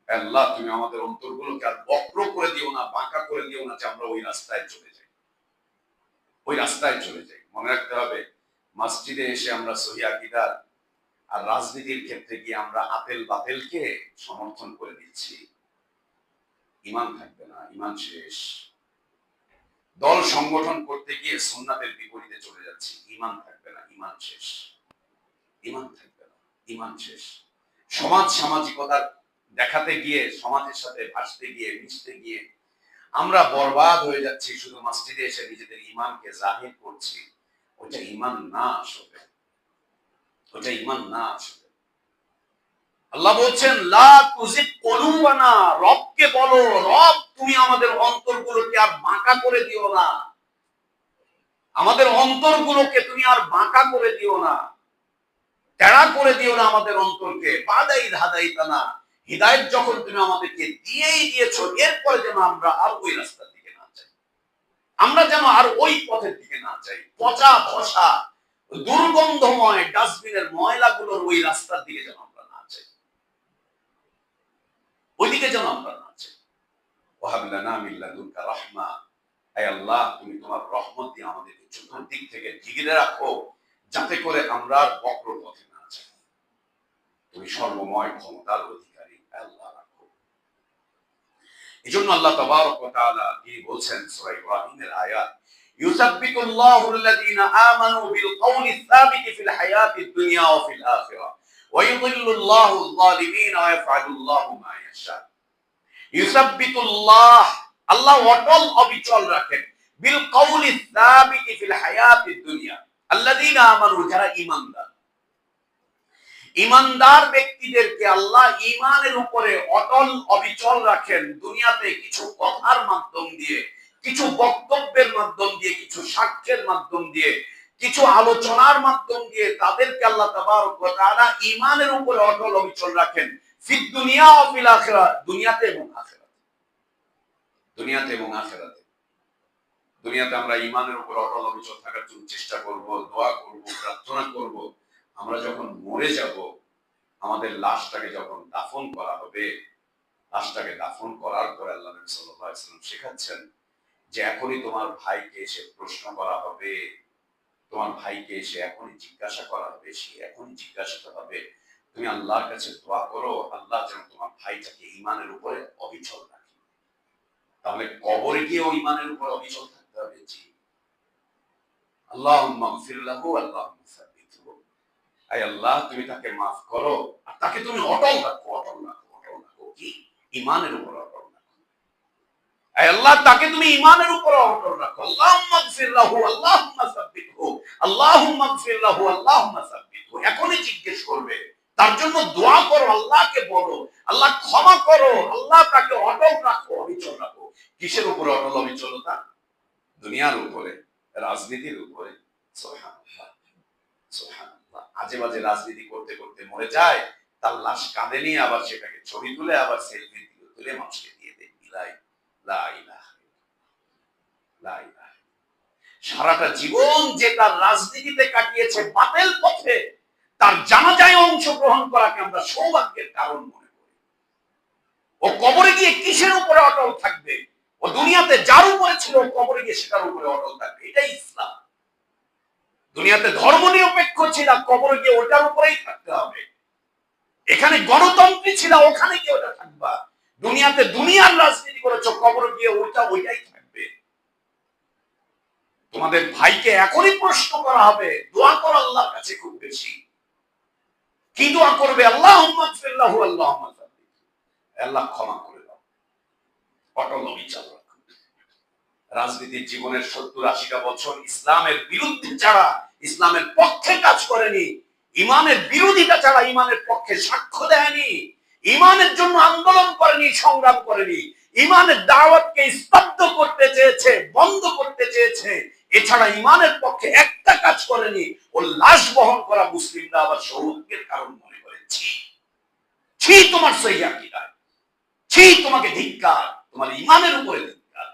আল্লাহ তুমি আমাদের অন্তরগুলোকে আর বক্র করে দিও না, বাঁকা করে দিও না, যে আমরা ওই রাস্তায় চলে যাই, ওই রাস্তায় চলে যাই। মনে রাখতে হবে, মসজিদে এসে আমরা সহি আকীদা আর রাজনীতির ক্ষেত্রে গিয়ে আমরা আতেল বাতেলকে সমর্থন করে দিচ্ছি, ঈমান থাকবে না, ঈমান শেষ। দল সংগঠন করতে গিয়ে সুন্নাতের বিপরীতে চলে যাচ্ছি, ঈমান থাকবে না, ঈমান শেষ। ঈমান থাকবে না, ঈমান শেষ। সমাজ সামাজিকতা দেখাতে গিয়ে, সমাজের সাথে ভাসতে গিয়ে, মিশতে গিয়ে আমরা বরবাদ হয়ে যাচ্ছি। শুধু মসজিদে এসে নিজেদের ঈমানকে জাহির করছি, ওটা ঈমান না আসলে, ওটা ঈমান না আসলে। আল্লাহ বলছেন লা তুজিগ কুলুবানা, রবকে বলো, রব তুমি আমাদের অন্তরগুলোকে আর বাঁকা করে দিও না, আমাদের অন্তরগুলোকে তুমি আর বাঁকা করে দিও না, তেড়া করে দিও না আমাদের অন্তরকে। বাদাই হাদাইতানা, হিদায়াত যখন তুমি আমাদেরকে দিয়েই দিয়েছো, এরপরে যেন আমরা আর ওই রাস্তার দিকে না যাই, আমরা যেন আর ওই পথের দিকে না যাই। পচা ফসা দুর্গন্ধময় ডাস্টবিনের ময়লাগুলোর ওই রাস্তার দিকে যেন আমরা না যাই, ওইদিকে যেন আমরা না যাই। ওয়াহাব লানা মিন লাদুনকা রাহমা, হে আল্লাহ তুমি তোমার রহমত দিয়ে আমাদেরকে চতুর্দিক থেকে ঘিরে রাখো, যাতে করে আমরা আর বক্র পথে না যাই। তুমি সর্বময় ক্ষমতার অধিকারী, আল্লাহ রাখো। এজন্য আল্লাহ তাবারক ওয়া তাআলা তিনি বলছেন সূরা ইব্রাহিমের আয়াত, ইউসাব্বিতুল্লাহু আল্লাযীনা আমানু বিল কওলি সাবিতি ফিল হায়াতিদ দুনিয়া ওয়া ফিল আখিরাহ ওয়া ইউযিল্লুল্লাহু আয-যালিমিন ওয়া ইয়াফআলুল্লাহু মা ইয়াশা। ইউসাব্বিতুল্লাহ, আল্লাহ অটল অবিচল রাখেন, বিল কওলি সাবিতি ফিল হায়াতিদ দুনিয়া, আল্লাযীনা আমানু, যারা ঈমানদার। ঈমানদার ব্যক্তিদেরকে আল্লাহ ঈমানের উপরে অটল অবিচল রাখেন দুনিয়াতে কিছু কথার মাধ্যম দিয়ে, কিছু বক্তব্যের মাধ্যম দিয়ে, কিছু সাক্ষ্যের মাধ্যম দিয়ে, কিছু আলোচনার মাধ্যম দিয়ে তাদেরকে আল্লাহ তাবারক ওয়া তাআলা ঈমানের উপরে অটল অবিচল রাখেন। ফিদ দুনিয়া ওয়া ফিল আখিরাহ, দুনিয়াতে এবং আখিরাতে, দুনিয়াতে এবং আখিরাতে। দুনিয়াতে আমরা ঈমানের উপর অটল অবিচল থাকার জন্য চেষ্টা করব, দোয়া করব, প্রার্থনা করব। আমরা যখন মরে যাব, আমাদের লাশটাকে যখন দাফন করা হবে, লাশটাকে দাফন করার পর আল্লাহ নবী সাল্লাল্লাহু আলাইহি ওয়াসাল্লাম শেখাচ্ছেন যে এখনই তোমার ভাইকে এসে প্রশ্ন করা হবে, তোমার ভাইকে এসে এখনই জিজ্ঞাসা করা হবে, সে এখনই জিজ্ঞাসিত হবে। তুমি আল্লাহর কাছে দোয়া করো, আল্লাহ যেন তোমার ভাইটাকে ঈমানের উপরে অবিচল রাখে। তাহলে কবরে গিয়েও ঈমানের উপর অবিচল থাকতে হবে। জি, আল্লাহুম্মা গফির লাহু আল্লাহুম্মা সাব্বিতহু, আয় আল্লাহ তুমি তাকে মাফ করো আর তাকে তুমি অটল রাখো, অটল রাখো, অটল রাখো। কি? ঈমানের উপর অটল রাখো। আয় আল্লাহ তাকে তুমি ঈমানের উপর অটল রাখো। আল্লাহুম্মা গফির লাহু আল্লাহুম্মা সাব্বিতহু, আল্লাহুম্মা গফির লাহু আল্লাহুম্মা সাব্বিতহু। এখনই জিজ্ঞেস করবে, তার জন্য দোয়া করো, আল্লাহকে বলো, আল্লাহ ক্ষমা করো, আল্লাহ তাকে অটল রাখো, অবিচল রাখো। কিসের উপরে অটল অবিচলতা? দুনিয়ার উপরে, রাজনীতির উপরে। সুবহানাল্লাহ, সুবহানাল্লাহ। আজে বাজে রাজনীতি করতে করতে মরে যায়, তার লাশ কাঁধে নিয়ে আবার সেটাকে ছবি তুলে আবার সেলফি তুলে মানুষকে দিয়ে দেয়। লা ইলাহা ইল্লাল্লাহ। সারাটা জীবন যে তার রাজনীতিতে কাটিয়েছে বাতিল পথে, তার জানাজায় অংশগ্রহণ করাকে আমরা সৌভাগ্যের কারণ মনে করি। ও কবরে গিয়ে কিসের উপরে অটল থাকবে? ও দুনিয়াতে যার উপরে ছিল, কবরে গিয়ে সেটার উপরে অটল থাকবে। এটাই ইসলাম। দুনিয়াতে ধর্ম নিরপেক্ষ ছিল, কবরে গিয়ে ওটার উপরেই থাকতে হবে। এখানে গণতন্ত্রী ছিল, ওখানে গিয়ে ওটা থাকবা। দুনিয়াতে দুনিয়ার রাজনীতি করেছো, কবরে গিয়ে ওইটাই থাকবে। তোমাদের ভাইকে এখনই প্রশ্ন করা হবে, দোয়া করো আল্লাহর কাছে খুব বেশি। কি দোয়া করবে? আল্লাহুম্মা গফির লাহু আল্লাহুম্মা সাব্বিতহু, আল্লাহ ক্ষমা করে দাও, অটল অবিচল রাখো। রাজনীতির জীবনের ৭০-৮০টা বছর ইসলামের বিরুদ্ধে ছাড়া ইসলামের পক্ষে কাজ করেনি, ইমানের বিরোধিতা ছাড়া ইমানের পক্ষে সাক্ষ্য দেয়নি, ইমানের জন্য আন্দোলন করেনি, সংগ্রাম করেনি, ইমানের দাওয়াতকে স্তব্ধ করতে চেয়েছে, বন্ধ করতে চেয়েছে। এছাড়া ইমানের পক্ষে একটা কাজ করেনি। ও লাশ বহন করা মুসলিমরা আবার সৌভাগ্যের কারণ মনে করেছি। ছি তোমার সহি আকীদা, ছি তোমাকে ধিক্কার, তোমার ইমানের উপরে ধিক্কার।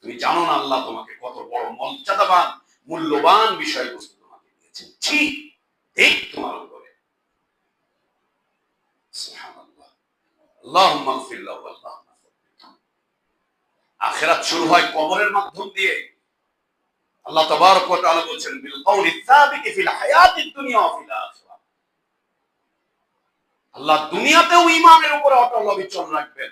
তুমি জানো না আল্লাহ তোমাকে কত বড় মর্যাদাবান, মূল্যবান বিষয়বস্তু তোমাকে দিয়েছেন। ছি, ঠিক তোমার উপরে। সুবহানাল্লাহ। আল্লাহুম্মা গফির লাহু আল্লাহুম্মা সাব্বিতহু। আখিরাত শুরু হয় কবরের মাধ্যম দিয়ে। আল্লাহ তাবারক ওয়া তাআলা বলেন বিল কওলি সাবিতি ফিল হায়াতিদ দুনিয়া ওয়া ফিল আখিরাহ। আল্লাহ দুনিয়াতেও ঈমানের উপরে অটল অবিচল রাখবেন,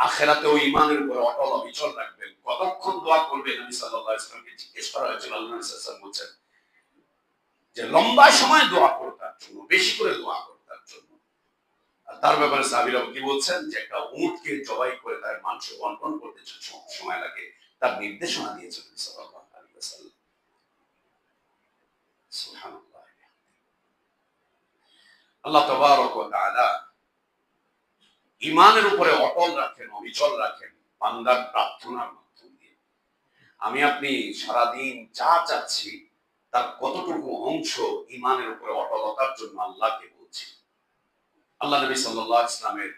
আখিরাতেও ঈমানের উপর অটল অবিচল রাখবেন। কতক্ষণ দোয়া করবেন? নবী সাল্লাল্লাহু আলাইহি ওয়াসাল্লামকে জিজ্ঞেস করা হয়েছিল, আল্লাহ নবী সাল্লাল্লাহু আলাইহি ওয়াসাল্লাম বলছেন যে লম্বা সময় দোয়া করো তার জন্য, বেশি করে দোয়া করো তার জন্য। আর তার ব্যাপারে সাহাবীরা কি বলছেন যে একটা উটকে জবাই করে তার মাংস বন্টন করতে সময় লাগে, তার নির্দেশনা দিয়েছেন নবী সাল্লাল্লাহু আলাইহি ওয়াসাল্লাম। সুবহানাল্লাহ। আল্লাহ তাবারক ওয়া তাআলা ঈমানের উপরে অটল রাখেন, অবিচল রাখেন বান্দার প্রার্থনার মাধ্যম দিয়ে। আমি আপনি সারাদিন যা চাচ্ছি তার কতটুকু অংশ ঈমানের উপরে অটলতার জন্য আল্লাহকে বলছি। আল্লাহ নবী সাল্লাল্লাহু আলাইহি ওয়াসাল্লামের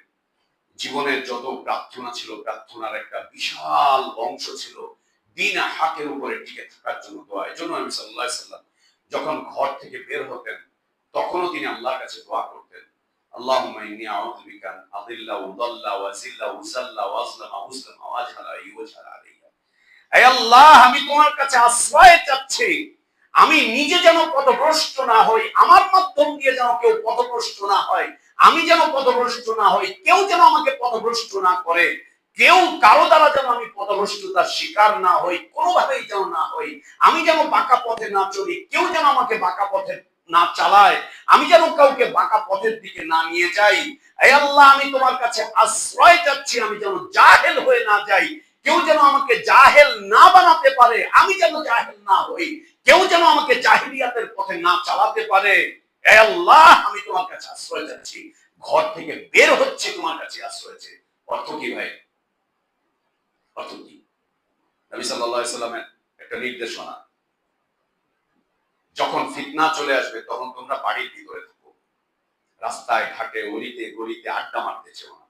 জীবনের যত প্রার্থনা ছিল, প্রার্থনার একটা বিশাল অংশ ছিল দ্বীন হকের উপরে টিকে থাকার জন্য দোয়া। এজন্য নবী সাল্লাল্লাহু আলাইহি ওয়াসাল্লাম যখন ঘর থেকে বের হতেন তখনও তিনি আল্লাহর কাছে দোয়া করতেন, আল্লাহুম্মা ইন্নী আউযু বিকা আন আযিল্লা ওয়া যাল্লা ওয়া যিল্লা ওয়া যাল্লা ওয়া আযলামা মুসলিমা ওয়া আজহালা ইউজহালা আলাইয়া। হে আল্লাহ, আমি তোমার কাছে আশ্রয় চাচ্ছি, আমি নিজে যেন পথভ্রষ্ট না হই, আমার মাধ্যম দিয়ে যেন কেউ পথভ্রষ্ট না হয়, আমি যেন পথভ্রষ্ট না হই, কেউ যেন আমাকে পথভ্রষ্ট না করে, কেউ কারো দ্বারা যেন আমি পথভ্রষ্টতার শিকার না হই, কোনোভাবেই যেন না হই, আমি যেন বাঁকা পথে না চলি, কেউ যেন আমাকে বাঁকা পথে না চালায়, আমি যেন কাউকে বাঁকা পথের দিকে না নিয়ে যাই। হে আল্লাহ, আমি তোমার কাছে আশ্রয় চাচ্ছি, আমি যেন জাহেল হয়ে না যাই, কেউ যেন আমাকে জাহেল না বানাতে পারে, আমি যেন জাহেল না হই, কেউ যেন আমাকে জাহিলিয়াতের পথে না চালাতে পারে। হে আল্লাহ, আমি তোমার কাছে আশ্রয় চাচ্ছি, ঘর থেকে বের হচ্ছে তোমার কাছে আশ্রয় চাই। অর্থ কি ভাই? অর্থ কি? নবী সাল্লাল্লাহু আলাইহি ওয়াসাল্লামের একটা নির্দেশনা, যখন ফিতনা চলে আসবে তখন তোমরা বাড়ির ভিতরে থাকো, রাস্তায় ঘাটে অলিতে গলিতে আড্ডা মারতে চেও না,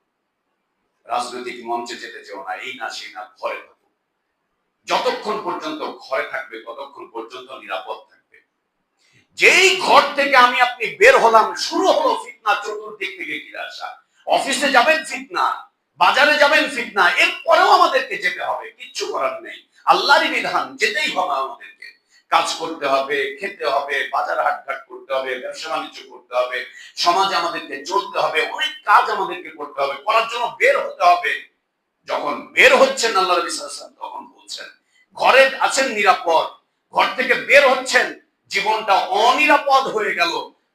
রাজনৈতিক মঞ্চে যেতে চেও না, এই না সেই না, ঘরে থাকো। যতক্ষণ পর্যন্ত ঘরে থাকবে ততক্ষণ পর্যন্ত নিরাপদ থাকবে। যেই ঘর থেকে আমি আপনি বের হলাম, শুরু হলো ফিতনা চতুর্দিক থেকে ঘিরে আসা। অফিসে যাবেন ফিতনা, বাজারে যাবেন ফিতনা, এরপরেও আমাদেরকে যেতে হবে, কিচ্ছু করার নেই, আল্লাহরই বিধান, যেতেই হবে আমাদেরকে। কাজ করতে হবে, খেতে হবে, বাজার হাটঘাট করতে হবে, ব্যবসা বাণিজ্য করতে হবে, সমাজে আমাদেরকে চলতে হবে, অনেক কাজ আমাদেরকে করতে হবে, করার জন্য বের হতে হবে। যখন বের হচ্ছেন আল্লাহ নবী সাল্লাল্লাহু আলাইহি ওয়াসাল্লাম তখন বলছেন, ঘরে আছেন নিরাপদ, ঘর থেকে বের হচ্ছেন জীবনটা অনিরাপদ হয়ে গেল।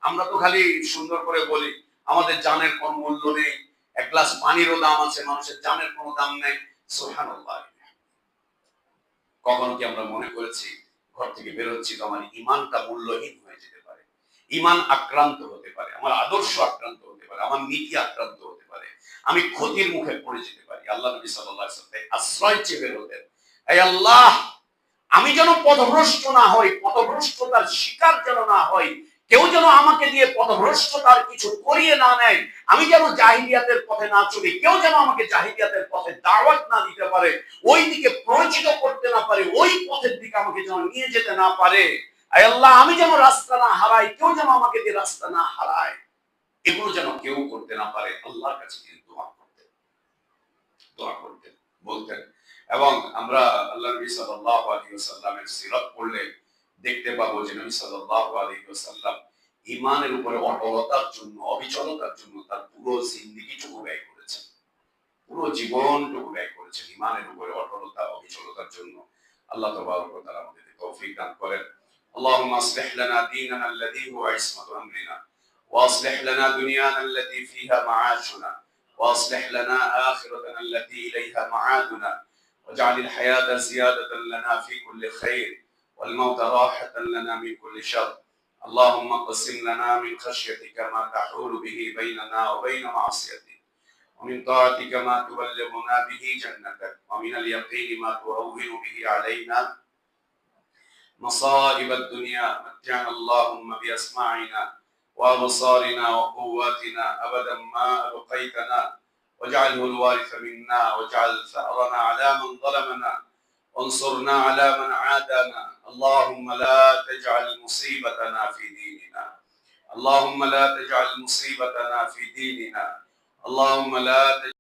আমরা তো খালি সুন্দর করে বলি আমাদের জানের কোনো মূল্য নেই, এক গ্লাস পানিরও দাম আছে, মানুষের জানের কোনো দাম নেই। সুবহানাল্লাহ। কখনো কি আমরা মনে করেছি ঘর থেকে বের হচ্ছি তো আমার ঈমানটা মূল্যহীন হয়ে যেতে পারে, ঈমান আক্রান্ত হতে পারে, আমার আদর্শ আক্রান্ত হতে পারে, আমার নীতি আক্রান্ত হতে পারে, আমি ক্ষতির মুখে পড়ে যেতে পারি? আল্লাহ নবী সাল্লাল্লাহু আলাইহি ওয়াসাল্লাম আশ্রয় চেয়ে বের হতেন, হে আল্লাহ, আমি যেন পথভ্রষ্ট না হই, পথভ্রষ্টতার শিকার যেন না হই, কেউ যেন আমাকে দিয়ে পথভ্রষ্টতার কিছু করিয়ে না নেয়, আমি যেন জাহিলিয়াতের পথে না চলি, কেউ যেন আমাকে জাহিলিয়াতের পথে দাওয়াত না দিতে পারে, ওই দিকে পরিচিত করতে না পারে, ওই পথের দিকে আমাকে যেন নিয়ে যেতে না পারে। হে আল্লাহ, আমি যেন রাস্তা না হারাই, কেউ যেন আমাকে দিয়ে রাস্তা না হারায়, এগুলো যেন কেউ করতে না পারে। আল্লাহর কাছে তিনি দোয়া করতেন, বলতেন। এবং আমরা আল্লাহ নবী সাল্লাল্লাহু আলাইহি ওয়াসাল্লামের সিরাত পড়লে দেখতে পাবো যে নবী সাল্লাল্লাহু আলাইহি ওয়াসাল্লাম ঈমানের উপরে অটলতার জন্য, অবিচলতার জন্য তার পুরো জিন্দেগিটুকু ব্যয় করেছেন, পুরো জীবনটুকু ব্যয় করেছেন ঈমানের উপরে অটলতা, অবিচলতার জন্য। আল্লাহ তাবারক ওয়া তাআলা আমাদেরকে তৌফিক দান করেন। আল্লাহুম্মা আসলিহ লানা দীনানা আল্লাযী হুয়া ইসমাতু আমরিনা ওয়া আসলিহ লানা দুনিয়ানা আল্লাতী ফীহা মাআশুনা وأصلح لنا آخرتنا التي إليها معادنا واجعل الحياة زيادة لنا في كل خير والموت راحة لنا من كل شر. اللهم اقسم لنا من خشيتك ما تحول به بيننا وبين معصيتك ومن طاعتك ما تبلغنا به جنتك ومن اليقين ما تهون به علينا مصائب الدنيا. متعنا اللهم بأسماعنا وأبصارنا وقواتنا أبدا ما أبقيتنا واجعله الوارث منا واجعل ثأرنا على من ظلمنا وانصرنا على من عادانا. اللهم لا تجعل مصيبتنا في ديننا، اللهم لا تجعل مصيبتنا في ديننا، اللهم لا تجعل